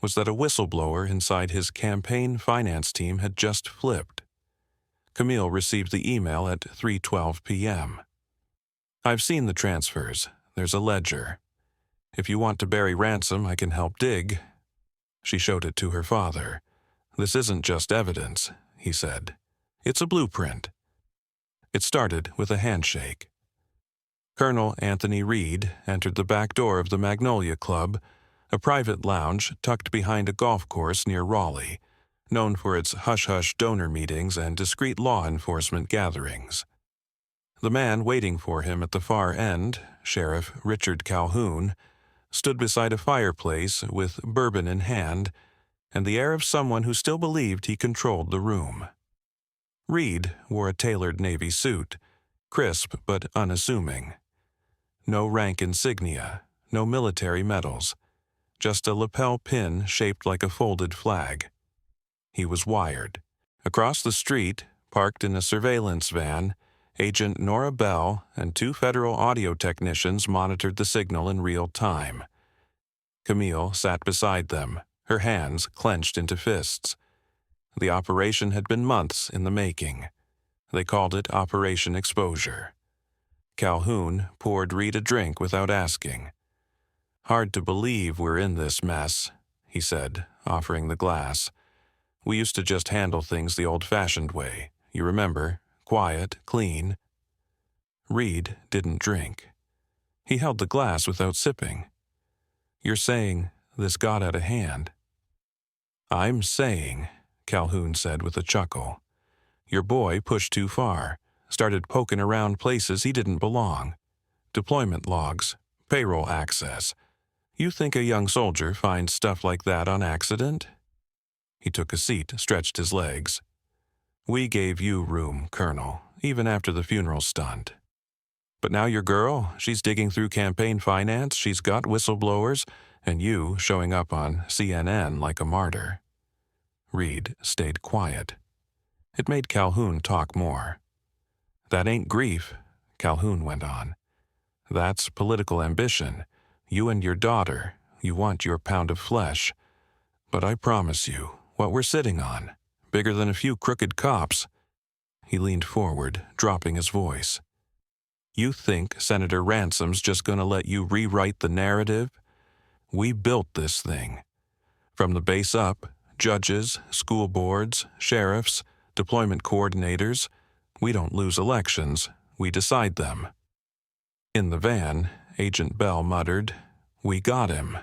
was that a whistleblower inside his campaign finance team had just flipped. Camille received the email at 3:12 p.m. I've seen the transfers. There's a ledger. If you want to bury Ransom, I can help dig. She showed it to her father. This isn't just evidence, he said. It's a blueprint. It started with a handshake. Colonel Anthony Reed entered the back door of the Magnolia Club, a private lounge tucked behind a golf course near Raleigh, known for its hush-hush donor meetings and discreet law enforcement gatherings. The man waiting for him at the far end, Sheriff Richard Calhoun, stood beside a fireplace with bourbon in hand and the air of someone who still believed he controlled the room. Reed wore a tailored navy suit, crisp but unassuming. No rank insignia, no military medals, just a lapel pin shaped like a folded flag. He was wired. Across the street, parked in a surveillance van, Agent Nora Bell and 2 federal audio technicians monitored the signal in real time. Camille sat beside them, her hands clenched into fists. The operation had been months in the making. They called it Operation Exposure. Calhoun poured Reed a drink without asking. Hard to believe we're in this mess, he said, offering the glass. We used to just handle things the old-fashioned way. You remember? Quiet, clean. Reed didn't drink. He held the glass without sipping. You're saying this got out of hand? I'm saying, Calhoun said with a chuckle, your boy pushed too far, started poking around places he didn't belong. Deployment logs, payroll access. You think a young soldier finds stuff like that on accident? He took a seat, stretched his legs. We gave you room, Colonel, even after the funeral stunt. But now your girl, she's digging through campaign finance, she's got whistleblowers, and you showing up on CNN like a martyr. Reed stayed quiet. It made Calhoun talk more. That ain't grief, Calhoun went on. That's political ambition. You and your daughter, you want your pound of flesh. But I promise you, what we're sitting on, bigger than a few crooked cops." He leaned forward, dropping his voice. "You think Senator Ransom's just going to let you rewrite the narrative? We built this thing. From the base up, judges, school boards, sheriffs, deployment coordinators. We don't lose elections, we decide them." In the van, Agent Bell muttered, "We got him."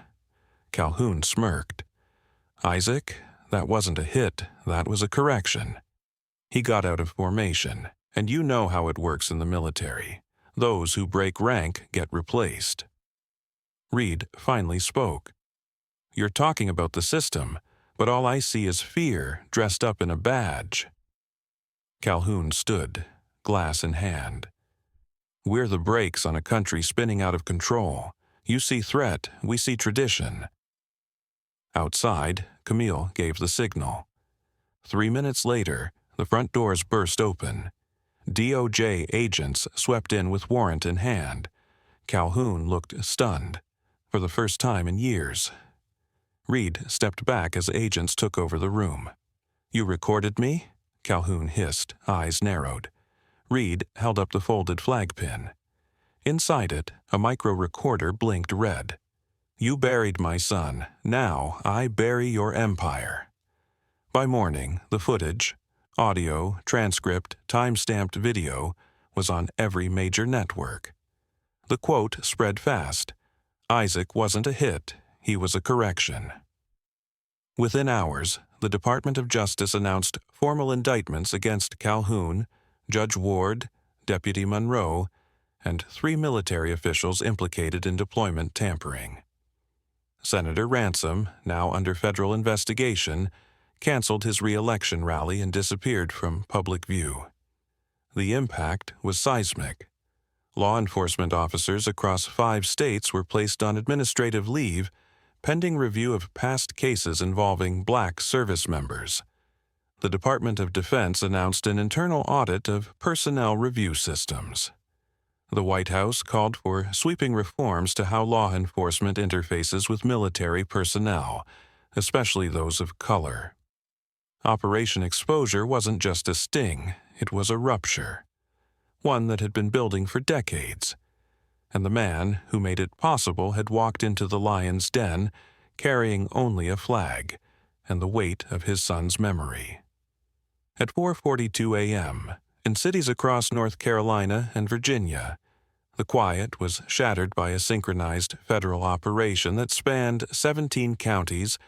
Calhoun smirked. "Isaac, that wasn't a hit, that was a correction." He got out of formation, and you know how it works in the military. Those who break rank get replaced. Reed finally spoke. "You're talking about the system, but all I see is fear dressed up in a badge." Calhoun stood, glass in hand. "We're the brakes on a country spinning out of control. You see threat, we see tradition." Outside, Camille gave the signal. 3 minutes later, the front doors burst open. DOJ agents swept in with warrant in hand. Calhoun looked stunned, for the first time in years. Reed stepped back as agents took over the room. "You recorded me?" Calhoun hissed, eyes narrowed. Reed held up the folded flag pin. Inside it, a micro-recorder blinked red. "You buried my son. Now I bury your empire." By morning, the footage, audio, transcript, time-stamped video, was on every major network. The quote spread fast. Isaac wasn't a hit, he was a correction. Within hours, the Department of Justice announced formal indictments against Calhoun, Judge Ward, Deputy Monroe, and 3 military officials implicated in deployment tampering. Senator Ransom, now under federal investigation, canceled his re-election rally and disappeared from public view. The impact was seismic. Law enforcement officers across 5 states were placed on administrative leave pending review of past cases involving Black service members. The Department of Defense announced an internal audit of personnel review systems. The White House called for sweeping reforms to how law enforcement interfaces with military personnel, especially those of color. Operation Exposure wasn't just a sting, it was a rupture, one that had been building for decades. And the man who made it possible had walked into the lion's den carrying only a flag and the weight of his son's memory. At 4:42 a.m., in cities across North Carolina and Virginia, the quiet was shattered by a synchronized federal operation that spanned 17 counties,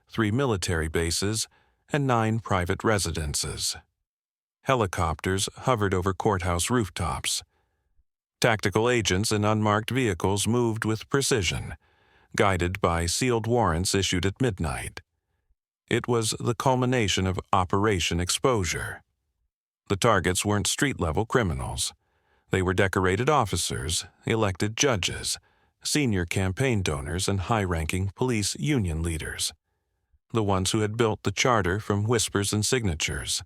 3 military bases, and 9 private residences. Helicopters hovered over courthouse rooftops. Tactical agents in unmarked vehicles moved with precision, guided by sealed warrants issued at midnight. It was the culmination of Operation Exposure. The targets weren't street-level criminals. They were decorated officers, elected judges, senior campaign donors, and high-ranking police union leaders. The ones who had built the charter from whispers and signatures.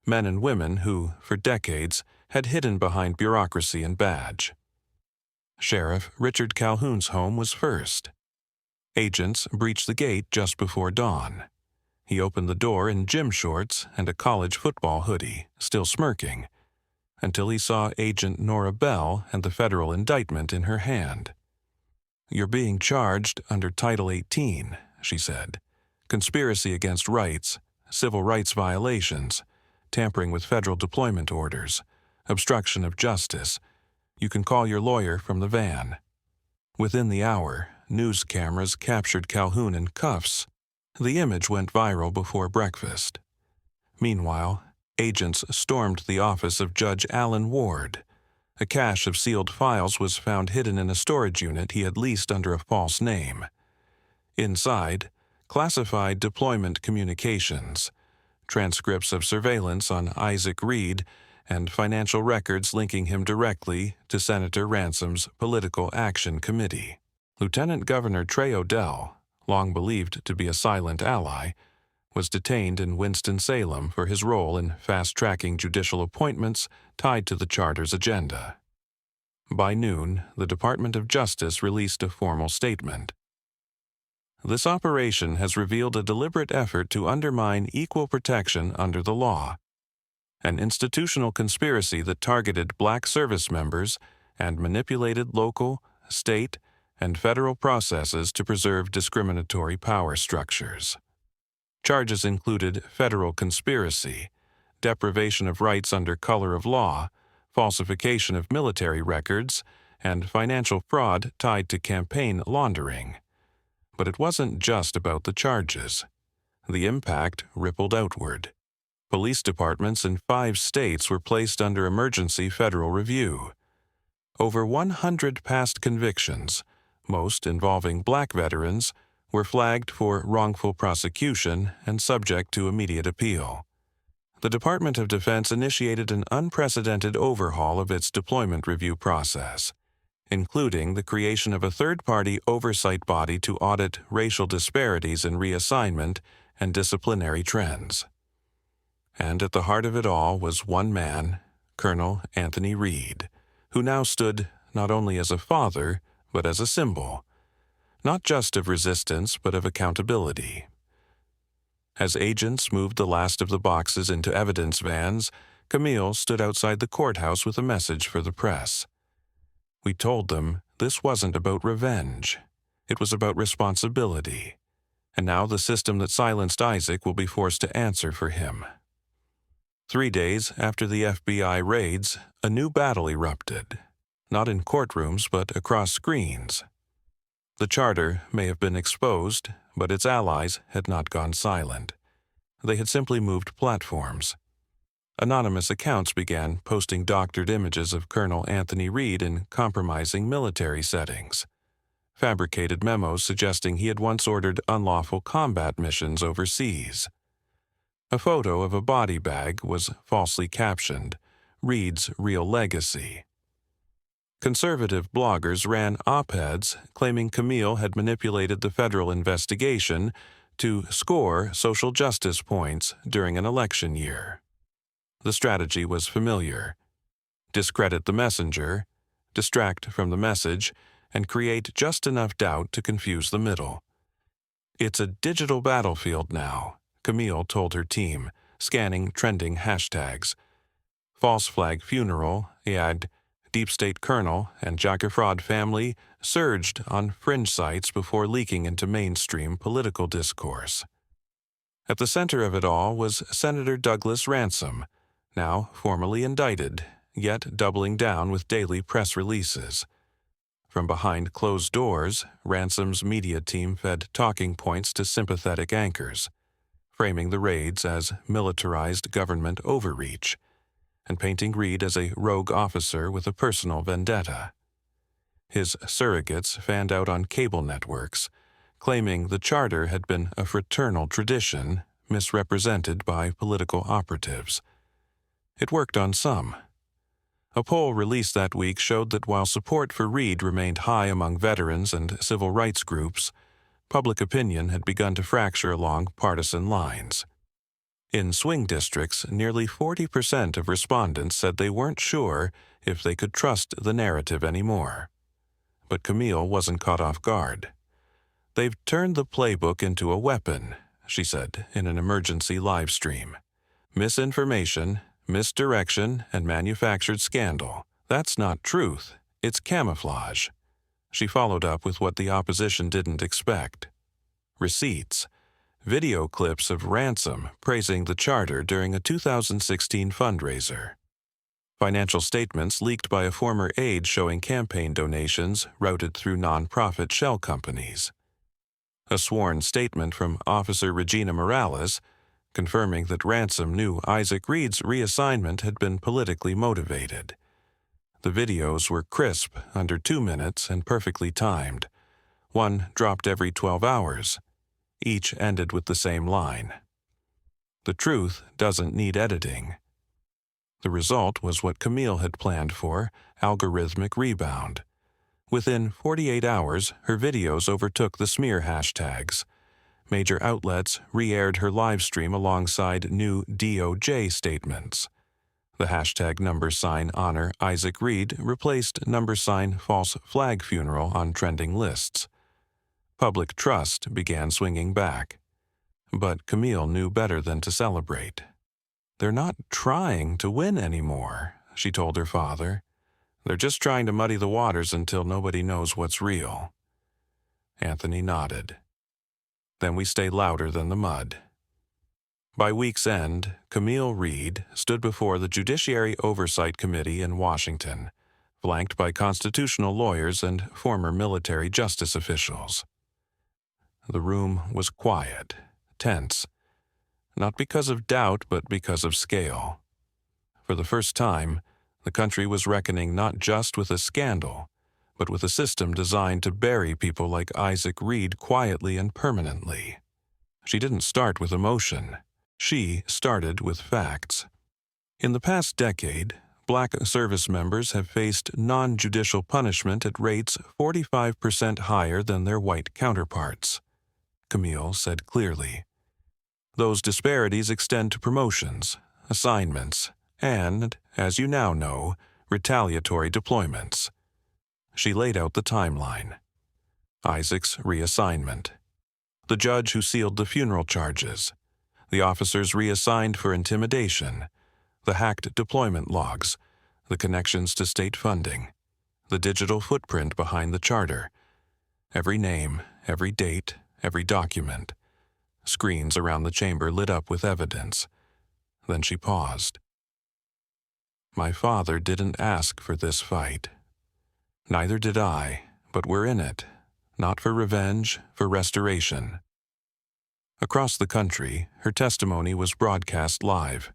Men and women who, for decades, had hidden behind bureaucracy and badge. Sheriff Richard Calhoun's home was first. Agents breached the gate just before dawn. He opened the door in gym shorts and a college football hoodie, still smirking, until he saw Agent Nora Bell and the federal indictment in her hand. "You're being charged under Title 18, she said. "Conspiracy against rights, civil rights violations, tampering with federal deployment orders, obstruction of justice. You can call your lawyer from the van." Within the hour, news cameras captured Calhoun in cuffs. The image went viral before breakfast. Meanwhile, agents stormed the office of Judge Alan Ward. A cache of sealed files was found hidden in a storage unit he had leased under a false name. Inside, classified deployment communications, transcripts of surveillance on Isaac Reed, and financial records linking him directly to Senator Ransom's Political Action Committee. Lieutenant Governor Trey Odell, long believed to be a silent ally, was detained in Winston-Salem for his role in fast-tracking judicial appointments tied to the charter's agenda. By noon, the Department of Justice released a formal statement. This operation has revealed a deliberate effort to undermine equal protection under the law, an institutional conspiracy that targeted black service members and manipulated local, state, and federal processes to preserve discriminatory power structures. Charges included federal conspiracy, deprivation of rights under color of law, falsification of military records, and financial fraud tied to campaign laundering. But it wasn't just about the charges. The impact rippled outward. Police departments in 5 states were placed under emergency federal review. Over 100 past convictions, most involving black veterans, were flagged for wrongful prosecution and subject to immediate appeal. The Department of Defense initiated an unprecedented overhaul of its deployment review process, including the creation of a third-party oversight body to audit racial disparities in reassignment and disciplinary trends. And at the heart of it all was one man, Colonel Anthony Reed, who now stood not only as a father, but as a symbol, not just of resistance, but of accountability. As agents moved the last of the boxes into evidence vans, Camille stood outside the courthouse with a message for the press. We told them this wasn't about revenge. It was about responsibility. And now the system that silenced Isaac will be forced to answer for him. 3 days after the FBI raids, a new battle erupted, not in courtrooms but across screens. The charter may have been exposed, but its allies had not gone silent. They had simply moved platforms. Anonymous accounts began posting doctored images of Colonel Anthony Reed in compromising military settings, fabricated memos suggesting he had once ordered unlawful combat missions overseas. A photo of a body bag was falsely captioned, "Reed's Real Legacy." Conservative bloggers ran op-eds claiming Camille had manipulated the federal investigation to score social justice points during an election year. The strategy was familiar: discredit the messenger, distract from the message, and create just enough doubt to confuse the middle. "It's a digital battlefield now," Camille told her team, scanning trending hashtags. False flag funeral, Iad, Deep State Colonel, and Jackefraud family surged on fringe sites before leaking into mainstream political discourse. At the center of it all was Senator Douglas Ransom, now formally indicted, yet doubling down with daily press releases. From behind closed doors, Ransom's media team fed talking points to sympathetic anchors, framing the raids as militarized government overreach, and painting Reed as a rogue officer with a personal vendetta. His surrogates fanned out on cable networks, claiming the charter had been a fraternal tradition misrepresented by political operatives. It worked on some. A poll released that week showed that while support for Reed remained high among veterans and civil rights groups, public opinion had begun to fracture along partisan lines. In swing districts, nearly 40% of respondents said they weren't sure if they could trust the narrative anymore. But Camille wasn't caught off guard. "They've turned the playbook into a weapon," she said in an emergency live stream. "Misinformation, misdirection, and manufactured scandal. That's not truth. It's camouflage." She followed up with what the opposition didn't expect: receipts. Video clips of Ransom praising the charter during a 2016 fundraiser. Financial statements leaked by a former aide showing campaign donations routed through nonprofit shell companies. A sworn statement from Officer Regina Morales confirming that Ransom knew Isaac Reed's reassignment had been politically motivated. The videos were crisp, under 2 minutes, and perfectly timed. One dropped every 12 hours. Each ended with the same line: "The truth doesn't need editing." The result was what Camille had planned for: algorithmic rebound. Within 48 hours, her videos overtook the smear hashtags. Major outlets re-aired her live stream alongside new DOJ statements. The hashtag #honor Isaac Reed replaced #false flag funeral on trending lists. public trust began swinging back. But Camille knew better than to celebrate. "They're not trying to win anymore," she told her father. "They're just trying to muddy the waters until nobody knows what's real." Anthony nodded. "Then we stay louder than the mud." By week's end, Camille Reed stood before the Judiciary Oversight Committee in Washington, flanked by constitutional lawyers and former military justice officials. The room was quiet, tense, not because of doubt but because of scale. For the first time, the country was reckoning not just with a scandal, but with a system designed to bury people like Isaac Reed quietly and permanently. She didn't start with emotion. She started with facts. In the past decade, Black service members have faced non-judicial punishment at rates 45% higher than their white counterparts, Camille said clearly. Those disparities extend to promotions, assignments, and, as you now know, retaliatory deployments. She laid out the timeline. Isaac's reassignment. The judge who sealed the funeral charges. The officers reassigned for intimidation. The hacked deployment logs. The connections to state funding. The digital footprint behind the charter. Every name, every date, every document. Screens around the chamber lit up with evidence. Then she paused. "My father didn't ask for this fight. Neither did I, but we're in it, not for revenge, for restoration." Across the country, her testimony was broadcast live.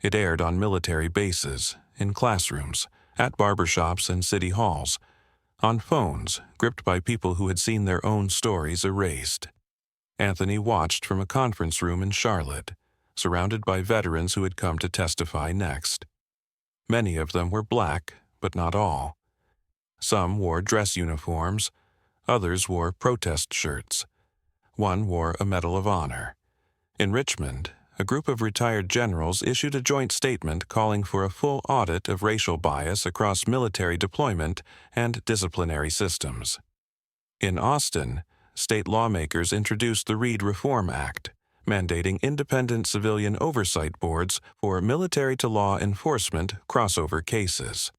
It aired on military bases, in classrooms, at barbershops and city halls, on phones gripped by people who had seen their own stories erased. Anthony watched from a conference room in Charlotte, surrounded by veterans who had come to testify next. Many of them were Black, but not all. Some wore dress uniforms, others wore protest shirts. One wore a Medal of Honor. In Richmond, a group of retired generals issued a joint statement calling for a full audit of racial bias across military deployment and disciplinary systems. In Austin, state lawmakers introduced the Reed Reform Act, mandating independent civilian oversight boards for military-to-law enforcement crossover cases.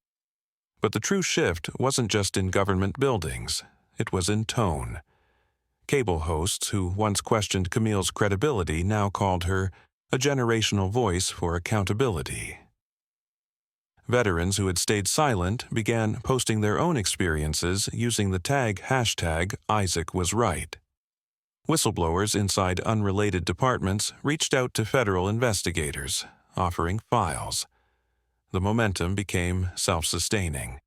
But the true shift wasn't just in government buildings, it was in tone. Cable hosts who once questioned Camille's credibility now called her a generational voice for accountability. Veterans who had stayed silent began posting their own experiences using the hashtag Isaac was right. Whistleblowers inside unrelated departments reached out to federal investigators, offering files. The momentum became self-sustaining.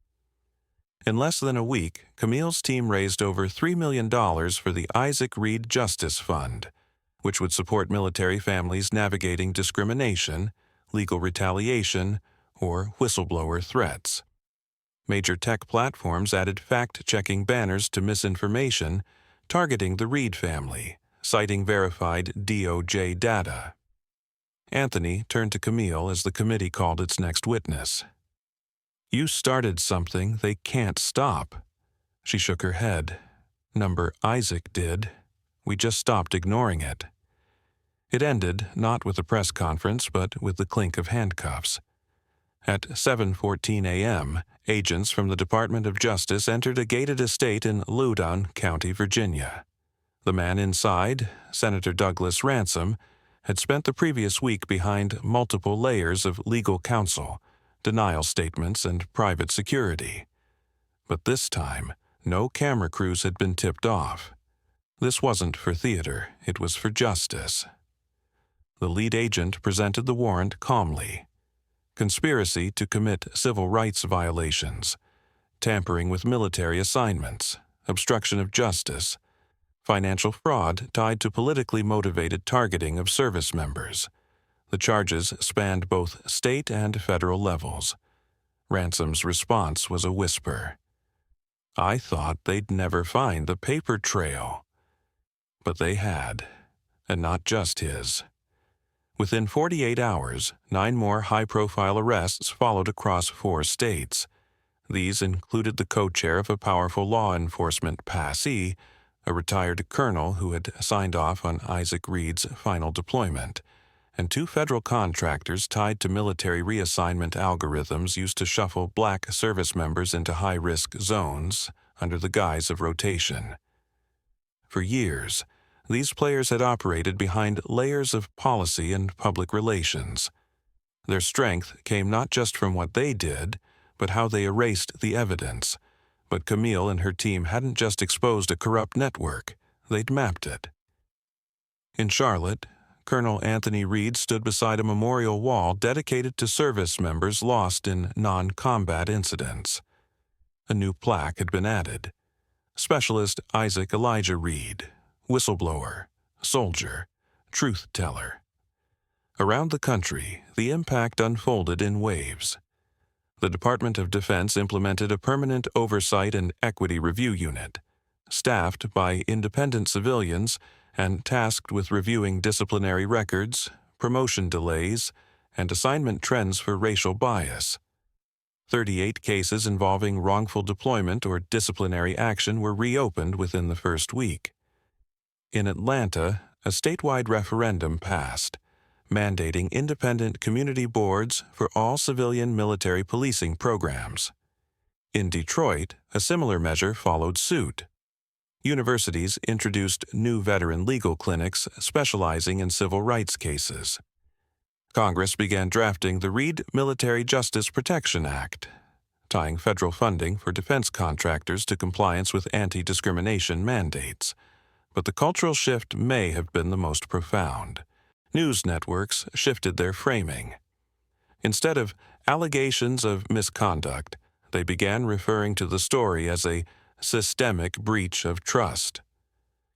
In less than a week, Camille's team raised over $3 million for the Isaac Reed Justice Fund, which would support military families navigating discrimination, legal retaliation, or whistleblower threats. Major tech platforms added fact-checking banners to misinformation, targeting the Reed family, citing verified DOJ data. Anthony turned to Camille as the committee called its next witness. "You started something they can't stop." She shook her head. "Number Isaac did. We just stopped ignoring it." It ended not with a press conference but with the clink of handcuffs. At 7:14 a.m., agents from the Department of Justice entered a gated estate in Loudoun County, Virginia. The man inside, Senator Douglas Ransom, had spent the previous week behind multiple layers of legal counsel, denial statements, and private security. But this time, no camera crews had been tipped off. This wasn't for theater, it was for justice. The lead agent presented the warrant calmly. Conspiracy to commit civil rights violations, tampering with military assignments, obstruction of justice, financial fraud tied to politically motivated targeting of service members. The charges spanned both state and federal levels. Ransom's response was a whisper. "I thought they'd never find the paper trail." But they had, and not just his. Within 48 hours, 9 more high-profile arrests followed across 4 states. These included the co-chair of a powerful law enforcement passee, a retired colonel who had signed off on Isaac Reed's final deployment, and 2 federal contractors tied to military reassignment algorithms used to shuffle black service members into high-risk zones under the guise of rotation. For years, these players had operated behind layers of policy and public relations. Their strength came not just from what they did, but how they erased the evidence. But Camille and her team hadn't just exposed a corrupt network, they'd mapped it. In Charlotte, Colonel Anthony Reed stood beside a memorial wall dedicated to service members lost in non-combat incidents. A new plaque had been added. Specialist Isaac Elijah Reed, whistleblower, soldier, truth teller. Around the country, the impact unfolded in waves. The Department of Defense implemented a permanent oversight and equity review unit, staffed by independent civilians and tasked with reviewing disciplinary records, promotion delays, and assignment trends for racial bias. 38 cases involving wrongful deployment or disciplinary action were reopened within the first week. In Atlanta, a statewide referendum passed, mandating independent community boards for all civilian military policing programs. In Detroit, a similar measure followed suit. Universities introduced new veteran legal clinics specializing in civil rights cases. Congress began drafting the Reed Military Justice Protection Act, tying federal funding for defense contractors to compliance with anti-discrimination mandates. But the cultural shift may have been the most profound. News networks shifted their framing. Instead of allegations of misconduct, they began referring to the story as a systemic breach of trust.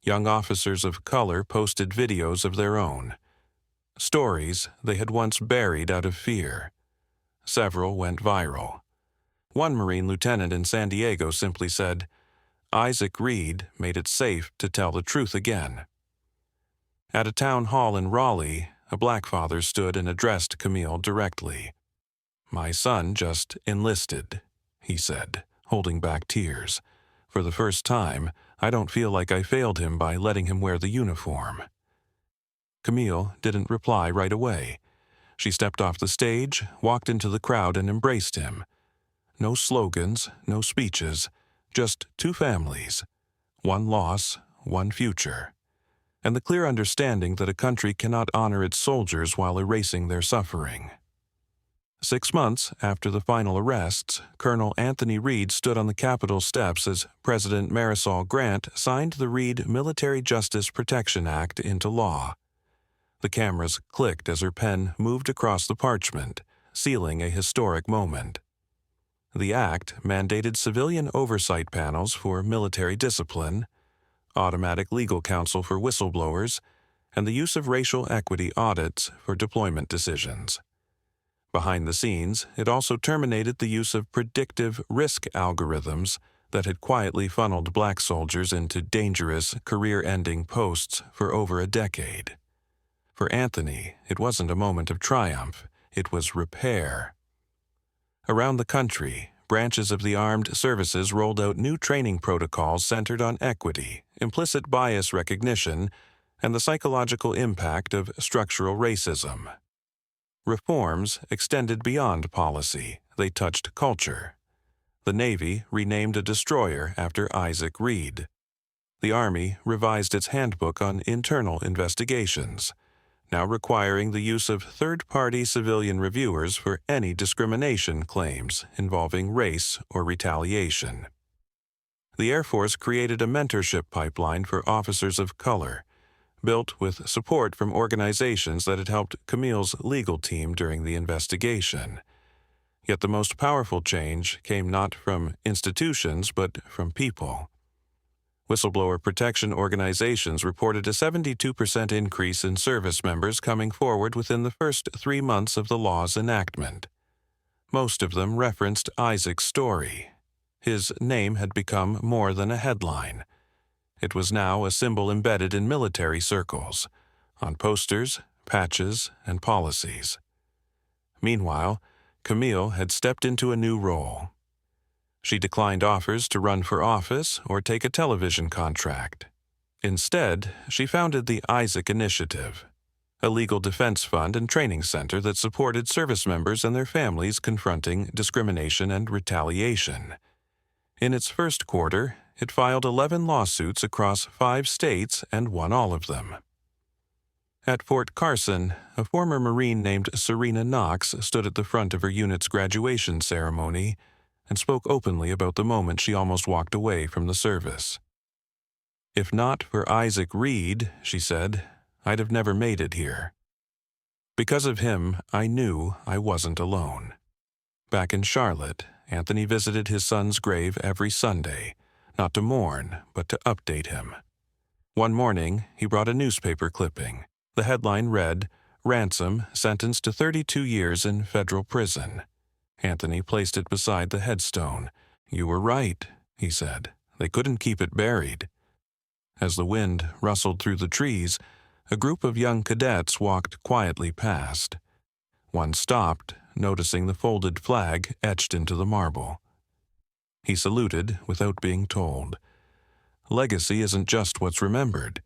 Young officers of color posted videos of their own, stories they had once buried out of fear. Several went viral. One Marine lieutenant in San Diego simply said, "Isaac Reed made it safe to tell the truth again." At a town hall in Raleigh, a black father stood and addressed Camille directly. "My son just enlisted," he said, holding back tears. "For the first time, I don't feel like I failed him by letting him wear the uniform." Camille didn't reply right away. She stepped off the stage, walked into the crowd, and embraced him. No slogans, no speeches, just 2 families, one loss, one future, and the clear understanding that a country cannot honor its soldiers while erasing their suffering. 6 months after the final arrests, Colonel Anthony Reed stood on the Capitol steps as President Marisol Grant signed the Reed Military Justice Protection Act into law. The cameras clicked as her pen moved across the parchment, sealing a historic moment. The act mandated civilian oversight panels for military discipline, automatic legal counsel for whistleblowers, and the use of racial equity audits for deployment decisions. Behind the scenes, it also terminated the use of predictive risk algorithms that had quietly funneled black soldiers into dangerous, career-ending posts for over a decade. For Anthony, it wasn't a moment of triumph, it was repair. Around the country, branches of the armed services rolled out new training protocols centered on equity, implicit bias recognition, and the psychological impact of structural racism. Reforms extended beyond policy, they touched culture. The Navy renamed a destroyer after Isaac Reed. The Army revised its handbook on internal investigations, now requiring the use of third-party civilian reviewers for any discrimination claims involving race or retaliation. The Air Force created a mentorship pipeline for officers of color, built with support from organizations that had helped Camille's legal team during the investigation. Yet the most powerful change came not from institutions but from people. Whistleblower protection organizations reported a 72% increase in service members coming forward within the first 3 months of the law's enactment. Most of them referenced Isaac's story. His name had become more than a headline. It was now a symbol embedded in military circles, on posters, patches, and policies. Meanwhile, Camille had stepped into a new role. She declined offers to run for office or take a television contract. Instead, she founded the Isaac Initiative, a legal defense fund and training center that supported service members and their families confronting discrimination and retaliation. In its first quarter, it filed 11 lawsuits across 5 states and won all of them. At Fort Carson, a former Marine named Serena Knox stood at the front of her unit's graduation ceremony and spoke openly about the moment she almost walked away from the service. "If not for Isaac Reed," she said, "I'd have never made it here. Because of him, I knew I wasn't alone." Back in Charlotte, Anthony visited his son's grave every Sunday, not to mourn, but to update him. One morning, he brought a newspaper clipping. The headline read, "Ransom sentenced to 32 years in federal prison." Anthony placed it beside the headstone. "You were right," he said. "They couldn't keep it buried." As the wind rustled through the trees, a group of young cadets walked quietly past. One stopped, noticing the folded flag etched into the marble. He saluted without being told. Legacy isn't just what's remembered.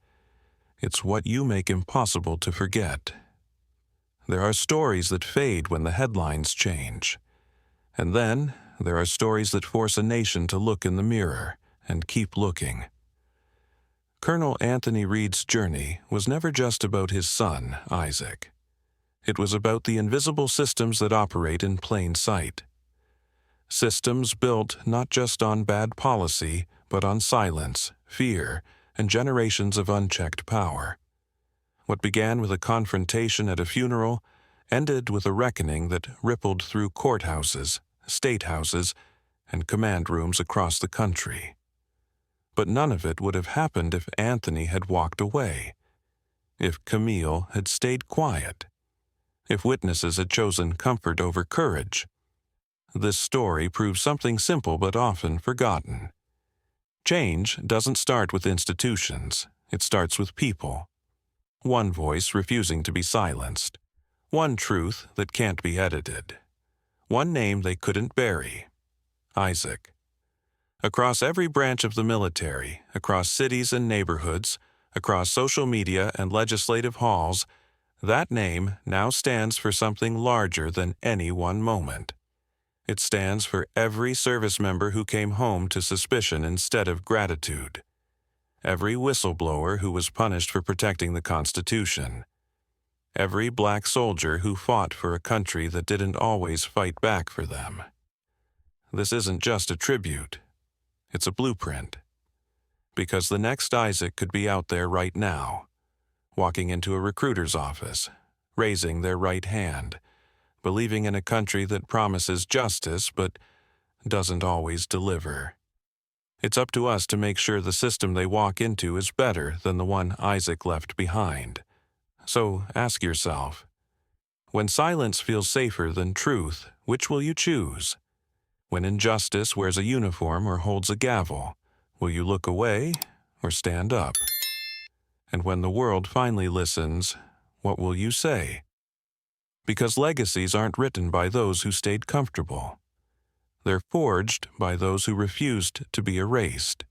It's what you make impossible to forget. There are stories that fade when the headlines change. And then there are stories that force a nation to look in the mirror and keep looking. Colonel Anthony Reed's journey was never just about his son, Isaac. It was about the invisible systems that operate in plain sight. Systems built not just on bad policy, but on silence, fear, and generations of unchecked power. What began with a confrontation at a funeral ended with a reckoning that rippled through courthouses, state houses, and command rooms across the country. But none of it would have happened if Anthony had walked away, if Camille had stayed quiet, if witnesses had chosen comfort over courage. This story proves something simple but often forgotten. Change doesn't start with institutions, it starts with people. One voice refusing to be silenced. One truth that can't be edited. One name they couldn't bury. Isaac. Across every branch of the military, across cities and neighborhoods, across social media and legislative halls, that name now stands for something larger than any one moment. It stands for every service member who came home to suspicion instead of gratitude. Every whistleblower who was punished for protecting the Constitution. Every black soldier who fought for a country that didn't always fight back for them. This isn't just a tribute. It's a blueprint. Because the next Isaac could be out there right now, walking into a recruiter's office, raising their right hand, believing in a country that promises justice but doesn't always deliver. It's up to us to make sure the system they walk into is better than the one Isaac left behind. So ask yourself, when silence feels safer than truth, which will you choose? When injustice wears a uniform or holds a gavel, will you look away or stand up? And when the world finally listens, what will you say? Because legacies aren't written by those who stayed comfortable. They're forged by those who refused to be erased.